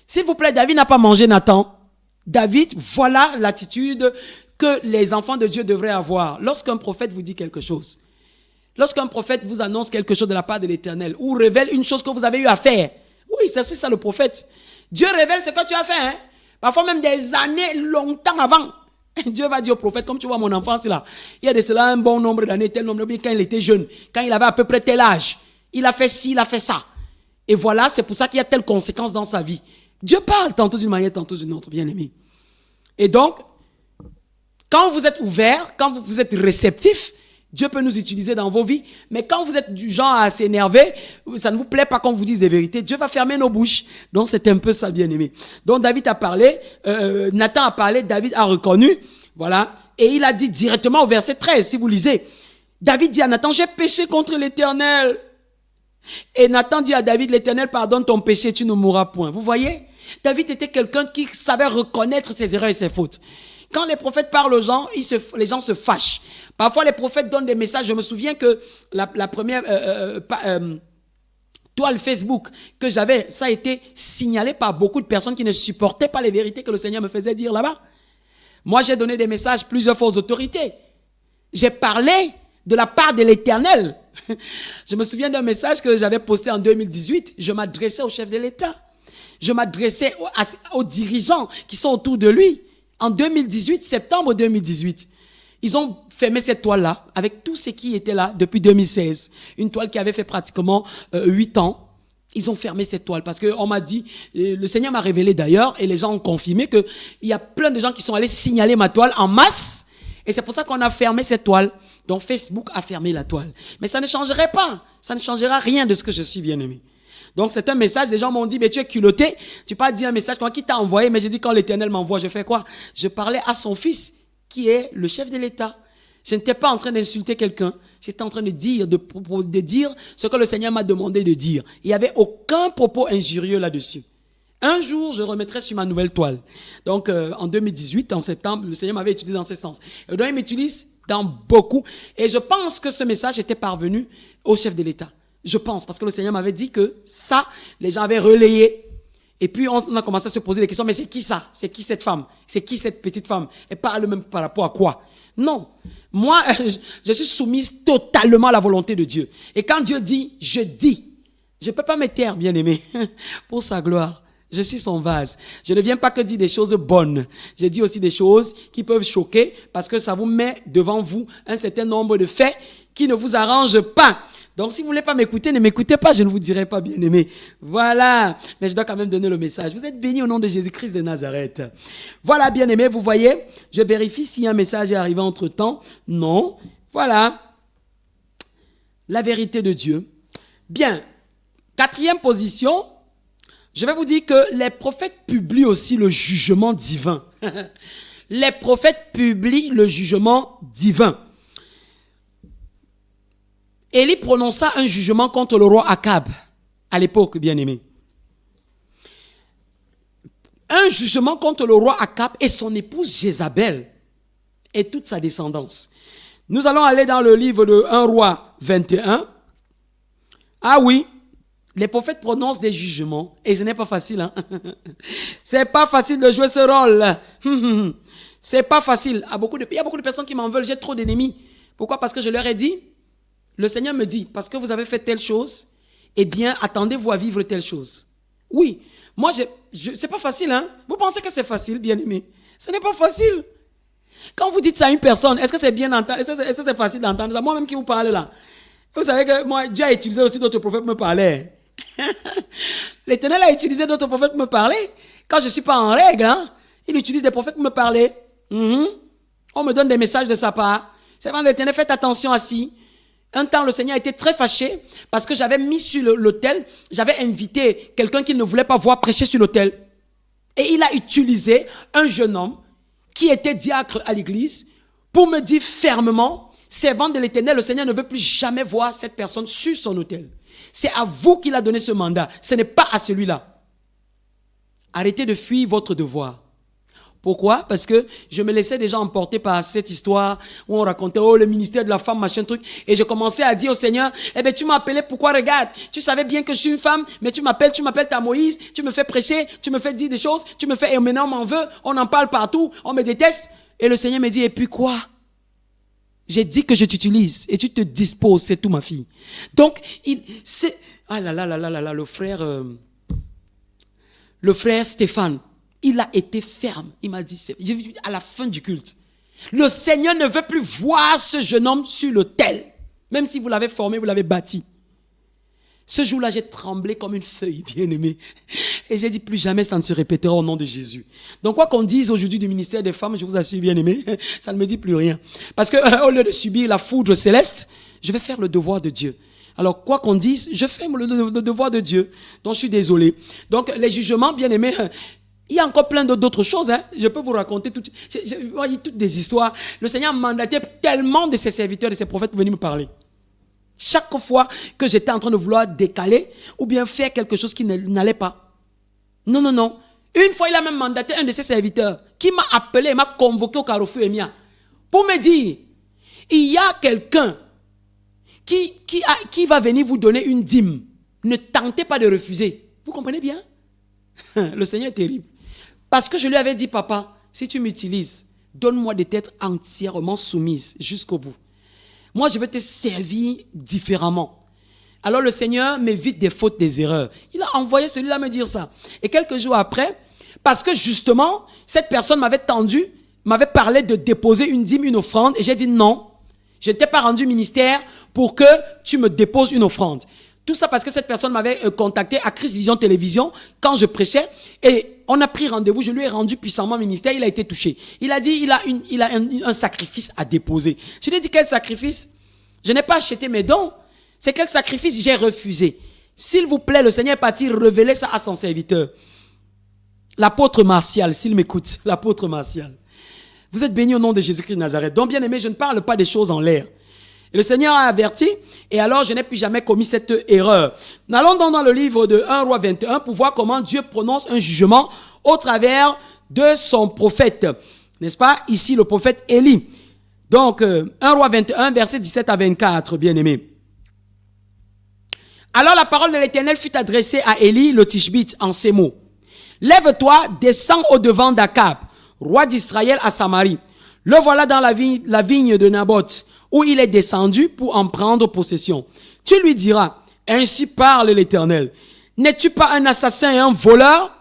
S'il vous plaît, David n'a pas mangé Nathan. David, voilà l'attitude que les enfants de Dieu devraient avoir. Lorsqu'un prophète vous dit quelque chose, lorsqu'un prophète vous annonce quelque chose de la part de l'Éternel, ou révèle une chose que vous avez eu à faire, oui, c'est ça le prophète. Dieu révèle ce que tu as fait, hein? Parfois même des années, longtemps avant. Dieu va dire au prophète, comme tu vois mon enfance là, il y a de cela un bon nombre d'années, tel nombre, quand il était jeune, quand il avait à peu près tel âge, il a fait ci, il a fait ça. Et voilà, c'est pour ça qu'il y a telle conséquence dans sa vie. Dieu parle tantôt d'une manière, tantôt d'une autre, bien aimé. Et donc, quand vous êtes ouvert, quand vous êtes réceptif, Dieu peut nous utiliser dans vos vies. Mais quand vous êtes du genre à s'énerver, ça ne vous plaît pas qu'on vous dise des vérités, Dieu va fermer nos bouches. Donc c'est un peu ça, bien aimé. Donc David a parlé, Nathan a parlé, David a reconnu. Voilà. Et il a dit directement au verset 13, si vous lisez. David dit à Nathan, j'ai péché contre l'Éternel. Et Nathan dit à David, l'Éternel pardonne ton péché, tu ne mourras point. Vous voyez? David était quelqu'un qui savait reconnaître ses erreurs et ses fautes. Quand les prophètes parlent aux gens, les gens se fâchent. Parfois, les prophètes donnent des messages. Je me souviens que la première toile Facebook que j'avais, ça a été signalé par beaucoup de personnes qui ne supportaient pas les vérités que le Seigneur me faisait dire là-bas. Moi, j'ai donné des messages plusieurs fois aux autorités. J'ai parlé de la part de l'Éternel. Je me souviens d'un message que j'avais posté en 2018. Je m'adressais au chef de l'État. Je m'adressais aux dirigeants qui sont autour de lui. En 2018, septembre 2018, ils ont fermé cette toile-là avec tout ce qui était là depuis 2016. Une toile qui avait fait pratiquement 8 ans. Ils ont fermé cette toile parce qu'on m'a dit, le Seigneur m'a révélé d'ailleurs, et les gens ont confirmé qu'il y a plein de gens qui sont allés signaler ma toile en masse. Et c'est pour ça qu'on a fermé cette toile. Donc Facebook a fermé la toile. Mais ça ne changerait pas. Ça ne changera rien de ce que je suis, bien-aimé. Donc c'est un message, les gens m'ont dit, mais tu es culotté, tu peux pas dire un message, toi qui t'a envoyé, mais j'ai dit quand l'Éternel m'envoie, je fais quoi? Je parlais à son fils, qui est le chef de l'État. Je n'étais pas en train d'insulter quelqu'un, j'étais en train de dire, de dire ce que le Seigneur m'a demandé de dire. Il n'y avait aucun propos injurieux là-dessus. Un jour, je remettrai sur ma nouvelle toile. Donc en 2018, en septembre, le Seigneur m'avait utilisé dans ce sens. Et donc il m'utilise dans beaucoup. Et je pense que ce message était parvenu au chef de l'État. Je pense, parce que le Seigneur m'avait dit que ça, les gens avaient relayé. Et puis, on a commencé à se poser des questions. Mais c'est qui ça? C'est qui cette femme? C'est qui cette petite femme? Elle parle même par rapport à quoi? Non. Moi, je suis soumise totalement à la volonté de Dieu. Et quand Dieu dit, je dis. Je ne peux pas me taire, bien aimé, pour sa gloire. Je suis son vase. Je ne viens pas que dire des choses bonnes. Je dis aussi des choses qui peuvent choquer parce que ça vous met devant vous un certain nombre de faits qui ne vous arrangent pas. Donc, si vous ne voulez pas m'écouter, ne m'écoutez pas, je ne vous dirai pas, bien-aimé. Voilà. Mais je dois quand même donner le message. Vous êtes bénis au nom de Jésus-Christ de Nazareth. Voilà, bien-aimé, vous voyez, je vérifie si un message est arrivé entre-temps. Non. Voilà. La vérité de Dieu. Bien. 4e position, je vais vous dire que les prophètes publient aussi le jugement divin. Les prophètes publient le jugement divin. Élie prononça un jugement contre le roi Akab, à l'époque, bien-aimé. Un jugement contre le roi Akab et son épouse Jézabel et toute sa descendance. Nous allons aller dans le livre de 1 roi 21. Ah oui, les prophètes prononcent des jugements et ce n'est pas facile. Hein? C'est pas facile de jouer ce rôle. C'est pas facile. Il y a beaucoup de personnes qui m'en veulent, j'ai trop d'ennemis. Pourquoi? Parce que je leur ai dit, le Seigneur me dit, parce que vous avez fait telle chose, eh bien, attendez-vous à vivre telle chose. Oui, moi, c'est pas facile, hein. Vous pensez que c'est facile, bien-aimé? Ce n'est pas facile. Quand vous dites ça à une personne, est-ce que c'est bien d'entendre? Est-ce que c'est facile d'entendre ça? Moi-même qui vous parle là. Vous savez que moi, Dieu a utilisé aussi d'autres prophètes pour me parler. L'Éternel a utilisé d'autres prophètes pour me parler. Quand je ne suis pas en règle, hein, il utilise des prophètes pour me parler. On me donne des messages de sa part. C'est vrai, l'Éternel, faites attention à ci. Un temps, le Seigneur était très fâché parce que j'avais mis sur l'autel, j'avais invité quelqu'un qu'il ne voulait pas voir prêcher sur l'autel. Et il a utilisé un jeune homme qui était diacre à l'église pour me dire fermement, servant de l'Éternel, le Seigneur ne veut plus jamais voir cette personne sur son autel. C'est à vous qu'il a donné ce mandat, ce n'est pas à celui-là. Arrêtez de fuir votre devoir. Pourquoi? Parce que je me laissais déjà emporter par cette histoire où on racontait, oh, le ministère de la femme, machin truc. Et je commençais à dire au Seigneur, eh bien, tu m'as appelé, pourquoi? Regarde, tu savais bien que je suis une femme, mais tu m'appelles ta Moïse, tu me fais prêcher, tu me fais dire des choses, tu me fais, et maintenant on m'en veut, on en parle partout, on me déteste. Et le Seigneur me dit, et puis quoi? J'ai dit que je t'utilise et tu te disposes, c'est tout ma fille. Donc, le frère Stéphane, il a été ferme. Il m'a dit, j'ai vu à la fin du culte, le Seigneur ne veut plus voir ce jeune homme sur l'autel. Même si vous l'avez formé, vous l'avez bâti. Ce jour-là, j'ai tremblé comme une feuille, bien-aimée. Et j'ai dit, plus jamais ça ne se répétera au nom de Jésus. Donc, quoi qu'on dise aujourd'hui du ministère des femmes, je vous assure, bien-aimés, ça ne me dit plus rien. Parce que, au lieu de subir la foudre céleste, je vais faire le devoir de Dieu. Alors, quoi qu'on dise, je fais le devoir de Dieu. Donc, je suis désolé. Donc, les jugements, bien-aimés, il y a encore plein d'autres choses. Je peux vous raconter toutes des histoires. Le Seigneur mandatait tellement de ses serviteurs, de ses prophètes pour venir me parler. Chaque fois que j'étais en train de vouloir décaler ou bien faire quelque chose qui n'allait pas. Non. Une fois, il a même mandaté un de ses serviteurs qui m'a appelé, m'a convoqué au Carrefour Emia pour me dire, il y a quelqu'un qui va venir vous donner une dîme. Ne tentez pas de refuser. Vous comprenez bien? Le Seigneur est terrible. Parce que je lui avais dit, papa, si tu m'utilises, donne-moi des têtes entièrement soumises jusqu'au bout. Moi, je vais te servir différemment. Alors, le Seigneur m'évite des fautes, des erreurs. Il a envoyé celui-là me dire ça. Et quelques jours après, parce que justement, cette personne m'avait parlé de déposer une dîme, une offrande. Et j'ai dit non, je ne t'ai pas rendu ministère pour que tu me déposes une offrande. Tout ça parce que cette personne m'avait contacté à Christ Vision Télévision quand je prêchais. Et on a pris rendez-vous, je lui ai rendu puissamment ministère, il a été touché. Il a dit, il a un sacrifice à déposer. Je lui ai dit, quel sacrifice? Je n'ai pas acheté mes dons. C'est quel sacrifice? J'ai refusé. S'il vous plaît, le Seigneur est parti révéler ça à son serviteur. L'apôtre Martial, s'il m'écoute, l'apôtre Martial. Vous êtes bénis au nom de Jésus-Christ de Nazareth. Donc, bien aimé, je ne parle pas des choses en l'air. Et le Seigneur a averti, et alors je n'ai plus jamais commis cette erreur. Nous allons donc dans le livre de 1 Roi 21 pour voir comment Dieu prononce un jugement au travers de son prophète. N'est-ce pas? Ici, le prophète Élie. Donc, 1 Roi 21, versets 17 à 24, bien-aimés. Alors la parole de l'Éternel fut adressée à Élie, le Tishbite, en ces mots. Lève-toi, descends au-devant d'Akab, roi d'Israël à Samarie. Le voilà dans la vigne de Naboth, où il est descendu pour en prendre possession. Tu lui diras, ainsi parle l'Éternel. N'es-tu pas un assassin et un voleur?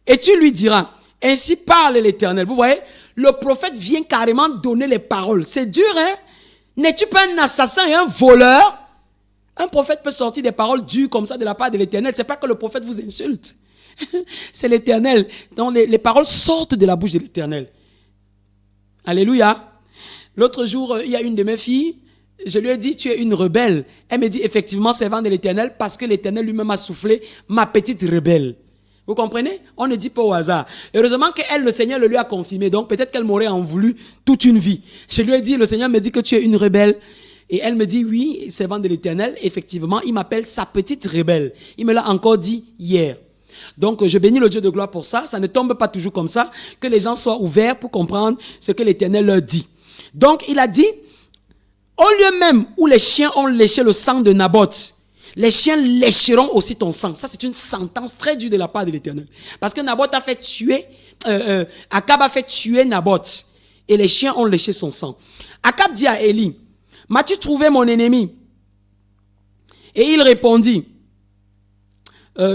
Et tu lui diras, ainsi parle l'Éternel. Vous voyez, le prophète vient carrément donner les paroles. C'est dur, hein? N'es-tu pas un assassin et un voleur? Un prophète peut sortir des paroles dures comme ça de la part de l'Éternel. C'est pas que le prophète vous insulte. C'est l'Éternel. Donc les paroles sortent de la bouche de l'Éternel. Alléluia. L'autre jour, il y a une de mes filles, je lui ai dit, tu es une rebelle. Elle me dit, effectivement, servant de l'Éternel, parce que l'Éternel lui-même a soufflé, ma petite rebelle. Vous comprenez? On ne dit pas au hasard. Heureusement qu'elle, le Seigneur le lui a confirmé, donc peut-être qu'elle m'aurait en voulu toute une vie. Je lui ai dit, le Seigneur me dit que tu es une rebelle. Et elle me dit, oui, servant de l'Éternel, effectivement, il m'appelle sa petite rebelle. Il me l'a encore dit hier. Donc, je bénis le Dieu de gloire pour ça. Ça ne tombe pas toujours comme ça, que les gens soient ouverts pour comprendre ce que l'Éternel leur dit. Donc, il a dit, au lieu même où les chiens ont léché le sang de Naboth, les chiens lécheront aussi ton sang. Ça, c'est une sentence très dure de la part de l'Éternel. Parce que Naboth a fait tuer, Akab a fait tuer Naboth. Et les chiens ont léché son sang. Akab dit à Élie, m'as-tu trouvé mon ennemi? Et il répondit,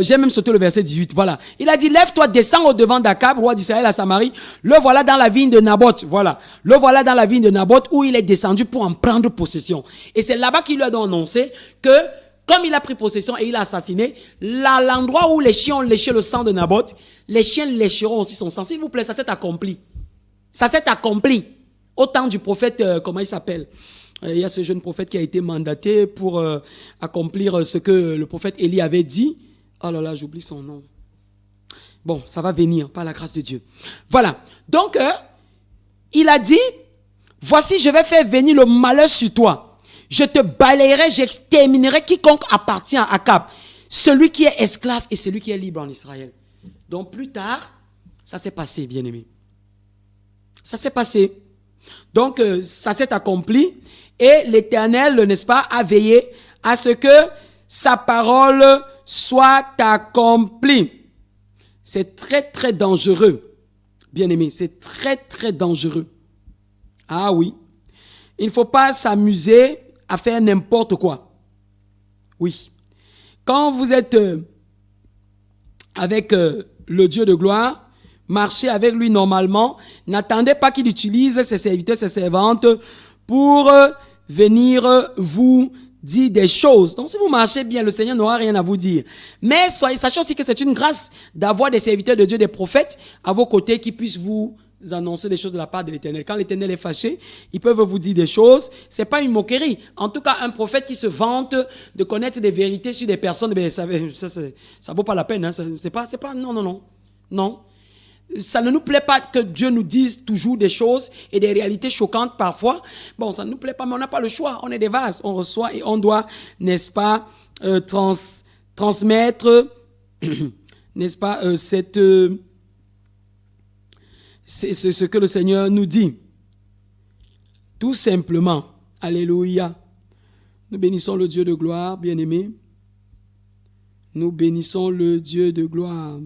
j'ai même sauté le verset 18, voilà. Il a dit, lève-toi, descends au-devant d'Akab, roi d'Israël à Samarie. Le voilà dans la vigne de Naboth, voilà. Le voilà dans la vigne de Naboth où il est descendu pour en prendre possession. Et c'est là-bas qu'il lui a donc annoncé que, comme il a pris possession et il a assassiné, l'endroit où les chiens ont léché le sang de Naboth, les chiens lécheront aussi son sang. S'il vous plaît, ça s'est accompli. Ça s'est accompli. Au temps du prophète, comment il s'appelle? Il y a ce jeune prophète qui a été mandaté pour accomplir ce que le prophète Élie avait dit. Oh là là, j'oublie son nom. Bon, ça va venir par la grâce de Dieu. Voilà. Donc, il a dit, voici, je vais faire venir le malheur sur toi. Je te balayerai, j'exterminerai quiconque appartient à Akab. Celui qui est esclave et celui qui est libre en Israël. Donc, plus tard, ça s'est passé, bien-aimé. Ça s'est passé. Donc, ça s'est accompli. Et l'Éternel, n'est-ce pas, a veillé à ce que sa parole soit accomplie. C'est très, très dangereux. Bien-aimé, c'est très, très dangereux. Ah oui. Il ne faut pas s'amuser à faire n'importe quoi. Oui. Quand vous êtes avec le Dieu de gloire, marchez avec lui normalement. N'attendez pas qu'il utilise ses serviteurs, ses servantes pour venir vous dire des choses. Donc si vous marchez bien, le Seigneur n'aura rien à vous dire. Mais sachez aussi que c'est une grâce d'avoir des serviteurs de Dieu, des prophètes à vos côtés qui puissent vous annoncer des choses de la part de l'Éternel. Quand l'Éternel est fâché, ils peuvent vous dire des choses. C'est pas une moquerie. En tout cas, un prophète qui se vante de connaître des vérités sur des personnes, ben, ça vaut pas la peine. Hein. Non. Ça ne nous plaît pas que Dieu nous dise toujours des choses et des réalités choquantes parfois. Bon, ça ne nous plaît pas, mais on n'a pas le choix. On est des vases, on reçoit et on doit, n'est-ce pas, transmettre, n'est-ce pas, c'est ce que le Seigneur nous dit. Tout simplement. Alléluia. Nous bénissons le Dieu de gloire, bien-aimé. Nous bénissons le Dieu de gloire.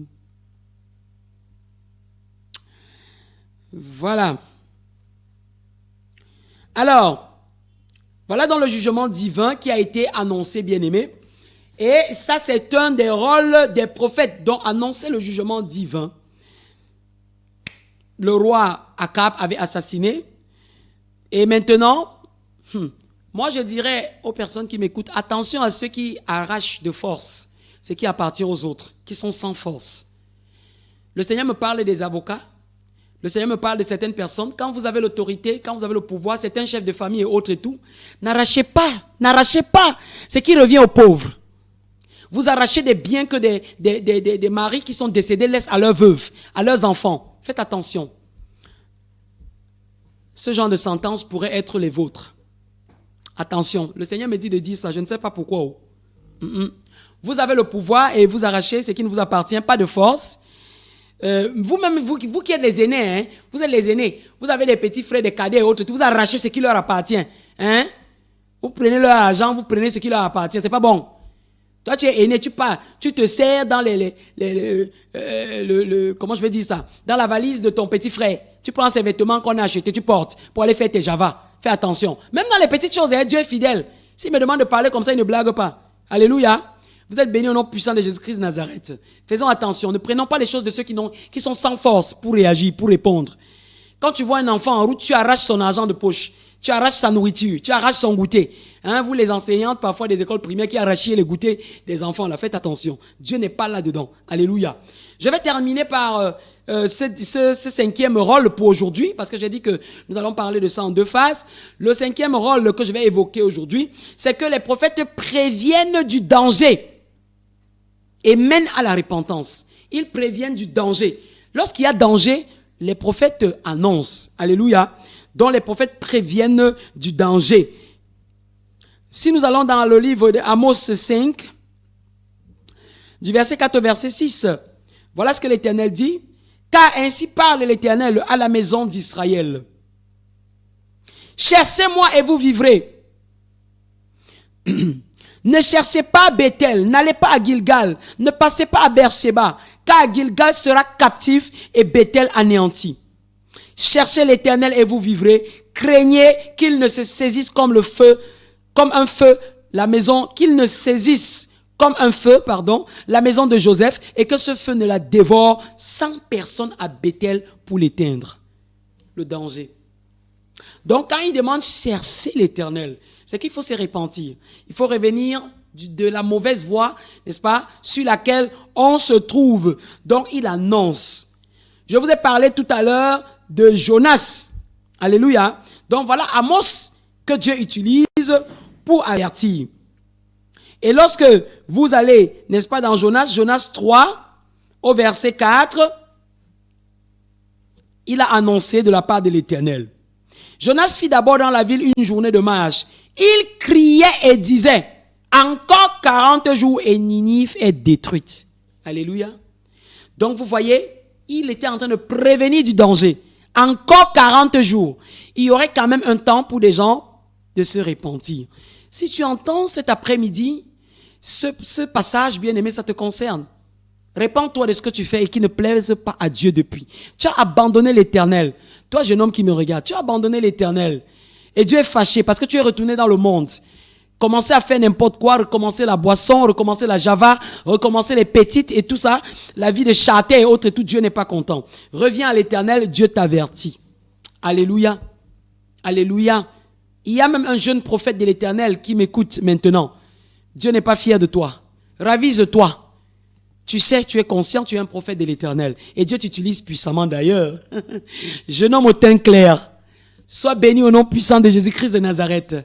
Voilà. Alors, voilà dans le jugement divin qui a été annoncé, bien-aimé. Et ça, c'est un des rôles des prophètes, dont annoncer le jugement divin. Le roi Akab avait assassiné. Et maintenant, moi je dirais aux personnes qui m'écoutent, attention à ceux qui arrachent de force ce qui appartient aux autres, qui sont sans force. Le Seigneur me parle des avocats. Le Seigneur me parle de certaines personnes. Quand vous avez l'autorité, quand vous avez le pouvoir, certains chefs de famille et autres et tout, n'arrachez pas ce qui revient aux pauvres. Vous arrachez des biens que des maris qui sont décédés laissent à leurs veuves, à leurs enfants. Faites attention. Ce genre de sentence pourrait être les vôtres. Attention, le Seigneur me dit de dire ça, je ne sais pas pourquoi. Vous avez le pouvoir et vous arrachez ce qui ne vous appartient, pas de force. Vous-même, vous qui êtes les aînés, hein, vous êtes les aînés, vous avez des petits frères, des cadets et autres, vous arrachez ce qui leur appartient. Hein? Vous prenez leur argent, vous prenez ce qui leur appartient, c'est pas bon. Toi, tu es aîné, tu pars, tu te sers dans comment je vais dire ça, dans la valise de ton petit frère. Tu prends ses vêtements qu'on a achetés, tu portes pour aller faire tes javas. Fais attention. Même dans les petites choses, hein, Dieu est fidèle. S'il me demande de parler comme ça, il ne blague pas. Alléluia. Vous êtes bénis au nom puissant de Jésus-Christ de Nazareth. Faisons attention. Ne prenons pas les choses de ceux qui sont sans force pour réagir, pour répondre. Quand tu vois un enfant en route, tu arraches son argent de poche. Tu arraches sa nourriture. Tu arraches son goûter. Hein, vous les enseignantes, parfois des écoles primaires qui arrachent les goûters des enfants, là, faites attention. Dieu n'est pas là-dedans. Alléluia. Je vais terminer par ce cinquième rôle pour aujourd'hui, parce que j'ai dit que nous allons parler de ça en deux phases. Le cinquième rôle que je vais évoquer aujourd'hui, c'est que les prophètes préviennent du danger et mènent à la repentance. Ils préviennent du danger. Lorsqu'il y a danger, les prophètes annoncent. Alléluia. Donc les prophètes préviennent du danger. Si nous allons dans le livre d'Amos 5, du verset 4 au verset 6, voilà ce que l'Éternel dit. Car ainsi parle l'Éternel à la maison d'Israël. Cherchez-moi et vous vivrez. Ne cherchez pas Bethel, n'allez pas à Gilgal, ne passez pas à Beersheba, car Gilgal sera captif et Bethel anéanti. Cherchez l'Éternel et vous vivrez. Craignez qu'il ne se saisisse comme un feu, la maison, qu'il ne saisisse comme un feu, la maison de Joseph, et que ce feu ne la dévore sans personne à Bethel pour l'éteindre. Le danger. Donc quand il demande chercher l'Éternel, c'est qu'il faut se repentir. Il faut revenir de la mauvaise voie, n'est-ce pas, sur laquelle on se trouve. Donc il annonce. Je vous ai parlé tout à l'heure de Jonas. Alléluia. Donc voilà Amos que Dieu utilise pour avertir. Et lorsque vous allez, n'est-ce pas, dans Jonas 3, au verset 4, il a annoncé de la part de l'Éternel. Jonas fit d'abord dans la ville une journée de marche. Il criait et disait, encore 40 jours et Ninive est détruite. Alléluia. Donc vous voyez, il était en train de prévenir du danger. Encore 40 jours. Il y aurait quand même un temps pour des gens de se repentir. Si tu entends cet après-midi, ce passage, bien-aimé, ça te concerne. Répands-toi de ce que tu fais et qui ne plaise pas à Dieu depuis. Tu as abandonné l'Éternel. Toi, jeune homme qui me regarde, tu as abandonné l'Éternel. Et Dieu est fâché parce que tu es retourné dans le monde. Commencer à faire n'importe quoi, recommencer la boisson, recommencer la java, recommencer les petites et tout ça. La vie de châtain et autres et tout, Dieu n'est pas content. Reviens à l'Éternel, Dieu t'avertit. Alléluia. Alléluia. Il y a même un jeune prophète de l'Éternel qui m'écoute maintenant. Dieu n'est pas fier de toi. Ravise-toi. Tu sais, tu es conscient, tu es un prophète de l'Éternel. Et Dieu t'utilise puissamment d'ailleurs. Jeune homme au teint clair. Sois béni au nom puissant de Jésus-Christ de Nazareth.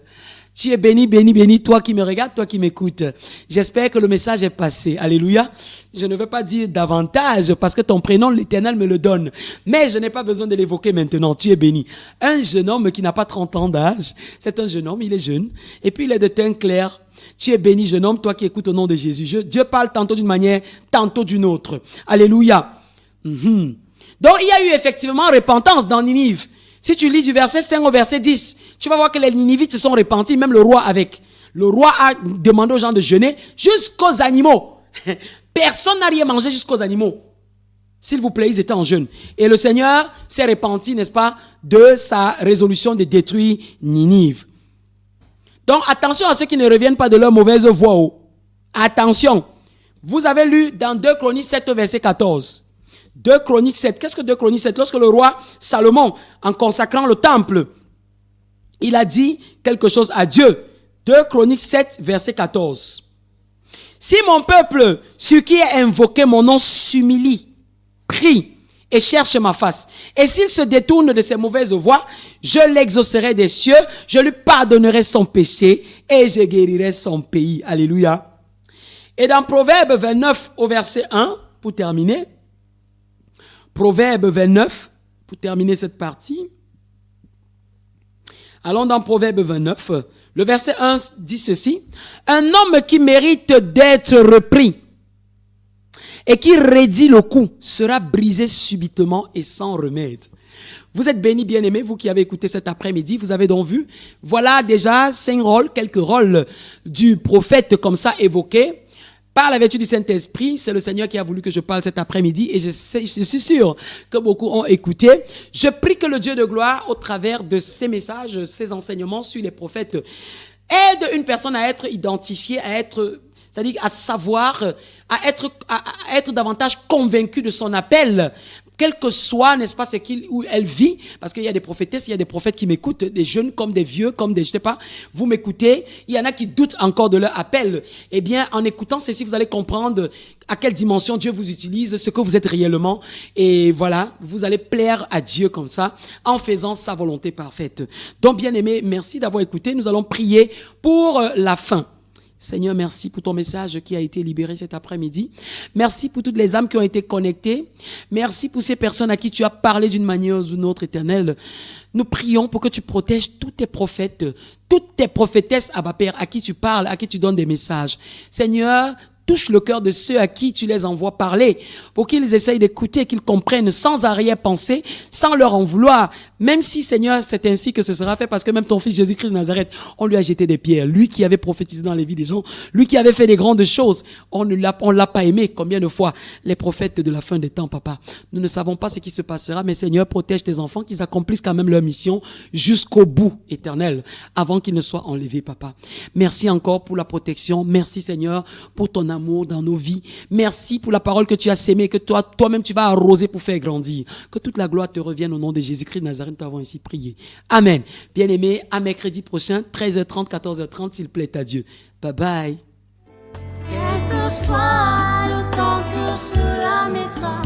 Tu es béni, béni, béni, toi qui me regardes, toi qui m'écoutes. J'espère que le message est passé. Alléluia. Je ne veux pas dire davantage parce que ton prénom, l'Éternel me le donne. Mais je n'ai pas besoin de l'évoquer maintenant. Tu es béni. Un jeune homme qui n'a pas 30 ans d'âge, c'est un jeune homme, il est jeune. Et puis il est de teint clair. Tu es béni, jeune homme, toi qui écoutes au nom de Jésus. Dieu parle tantôt d'une manière, tantôt d'une autre. Alléluia. Donc il y a eu effectivement repentance dans Ninive. Si tu lis du verset 5 au verset 10, tu vas voir que les Ninivites se sont repentis, même le roi avec. Le roi a demandé aux gens de jeûner jusqu'aux animaux. Personne n'a rien mangé jusqu'aux animaux. S'il vous plaît, ils étaient en jeûne. Et le Seigneur s'est repenti, n'est-ce pas, de sa résolution de détruire Ninive. Donc attention à ceux qui ne reviennent pas de leur mauvaise voie. Attention. Vous avez lu dans 2 Chroniques 7 verset 14. 2 Chroniques 7. Qu'est-ce que 2 Chroniques 7? Lorsque le roi Salomon, en consacrant le temple, il a dit quelque chose à Dieu. 2 Chroniques 7 verset 14. Si mon peuple, sur qui est invoqué mon nom, s'humilie, prie et cherche ma face, et s'il se détourne de ses mauvaises voies, je l'exaucerai des cieux, je lui pardonnerai son péché et je guérirai son pays. Alléluia. Et dans Proverbe 29 au verset 1, pour terminer, Proverbe 29, pour terminer cette partie. Allons dans Proverbe 29. Le verset 1 dit ceci. Un homme qui mérite d'être repris et qui raidit le cou sera brisé subitement et sans remède. Vous êtes bénis, bien-aimés, vous qui avez écouté cet après-midi. Vous avez donc vu, voilà déjà quelques rôles du prophète comme ça évoqués. Par la vertu du Saint-Esprit, c'est le Seigneur qui a voulu que je parle cet après-midi et je suis sûr que beaucoup ont écouté. Je prie que le Dieu de gloire, au travers de ces messages, ces enseignements sur les prophètes, aide une personne à être identifiée, c'est-à-dire à savoir, à être davantage convaincu de son appel, quel que soit, n'est-ce pas, ce qu'il ou elle vit, parce qu'il y a des prophétesses, il y a des prophètes qui m'écoutent, des jeunes comme des vieux, comme des, je sais pas, vous m'écoutez, il y en a qui doutent encore de leur appel. Eh bien, en écoutant ceci, vous allez comprendre à quelle dimension Dieu vous utilise, ce que vous êtes réellement, et voilà, vous allez plaire à Dieu comme ça, en faisant sa volonté parfaite. Donc, bien aimé, merci d'avoir écouté, nous allons prier pour la fin. Seigneur, merci pour ton message qui a été libéré cet après-midi. Merci pour toutes les âmes qui ont été connectées. Merci pour ces personnes à qui tu as parlé d'une manière ou d'une autre, Éternel. Nous prions pour que tu protèges tous tes prophètes, toutes tes prophétesses, Abba Père, à qui tu parles, à qui tu donnes des messages. Seigneur, touche le cœur de ceux à qui tu les envoies parler, pour qu'ils essayent d'écouter, qu'ils comprennent sans arrière-pensée, sans leur en vouloir. Même si, Seigneur, c'est ainsi que ce sera fait, parce que même ton fils Jésus-Christ de Nazareth, on lui a jeté des pierres. Lui qui avait prophétisé dans les vies des gens, lui qui avait fait des grandes choses, on l'a pas aimé. Combien de fois les prophètes de la fin des temps, papa? Nous ne savons pas ce qui se passera, mais Seigneur, protège tes enfants, qu'ils accomplissent quand même leur mission jusqu'au bout, Éternel, avant qu'ils ne soient enlevés, papa. Merci encore pour la protection. Merci, Seigneur, pour ton amour dans nos vies. Merci pour la parole que tu as sémée, que toi-même tu vas arroser pour faire grandir. Que toute la gloire te revienne au nom de Jésus-Christ de Nazareth, nous t'avons ainsi prié. Amen. Bien-aimés, à mercredi prochain, 13h30, 14h30, s'il plaît à Dieu. Bye bye. Quel que soit le temps que cela mettra.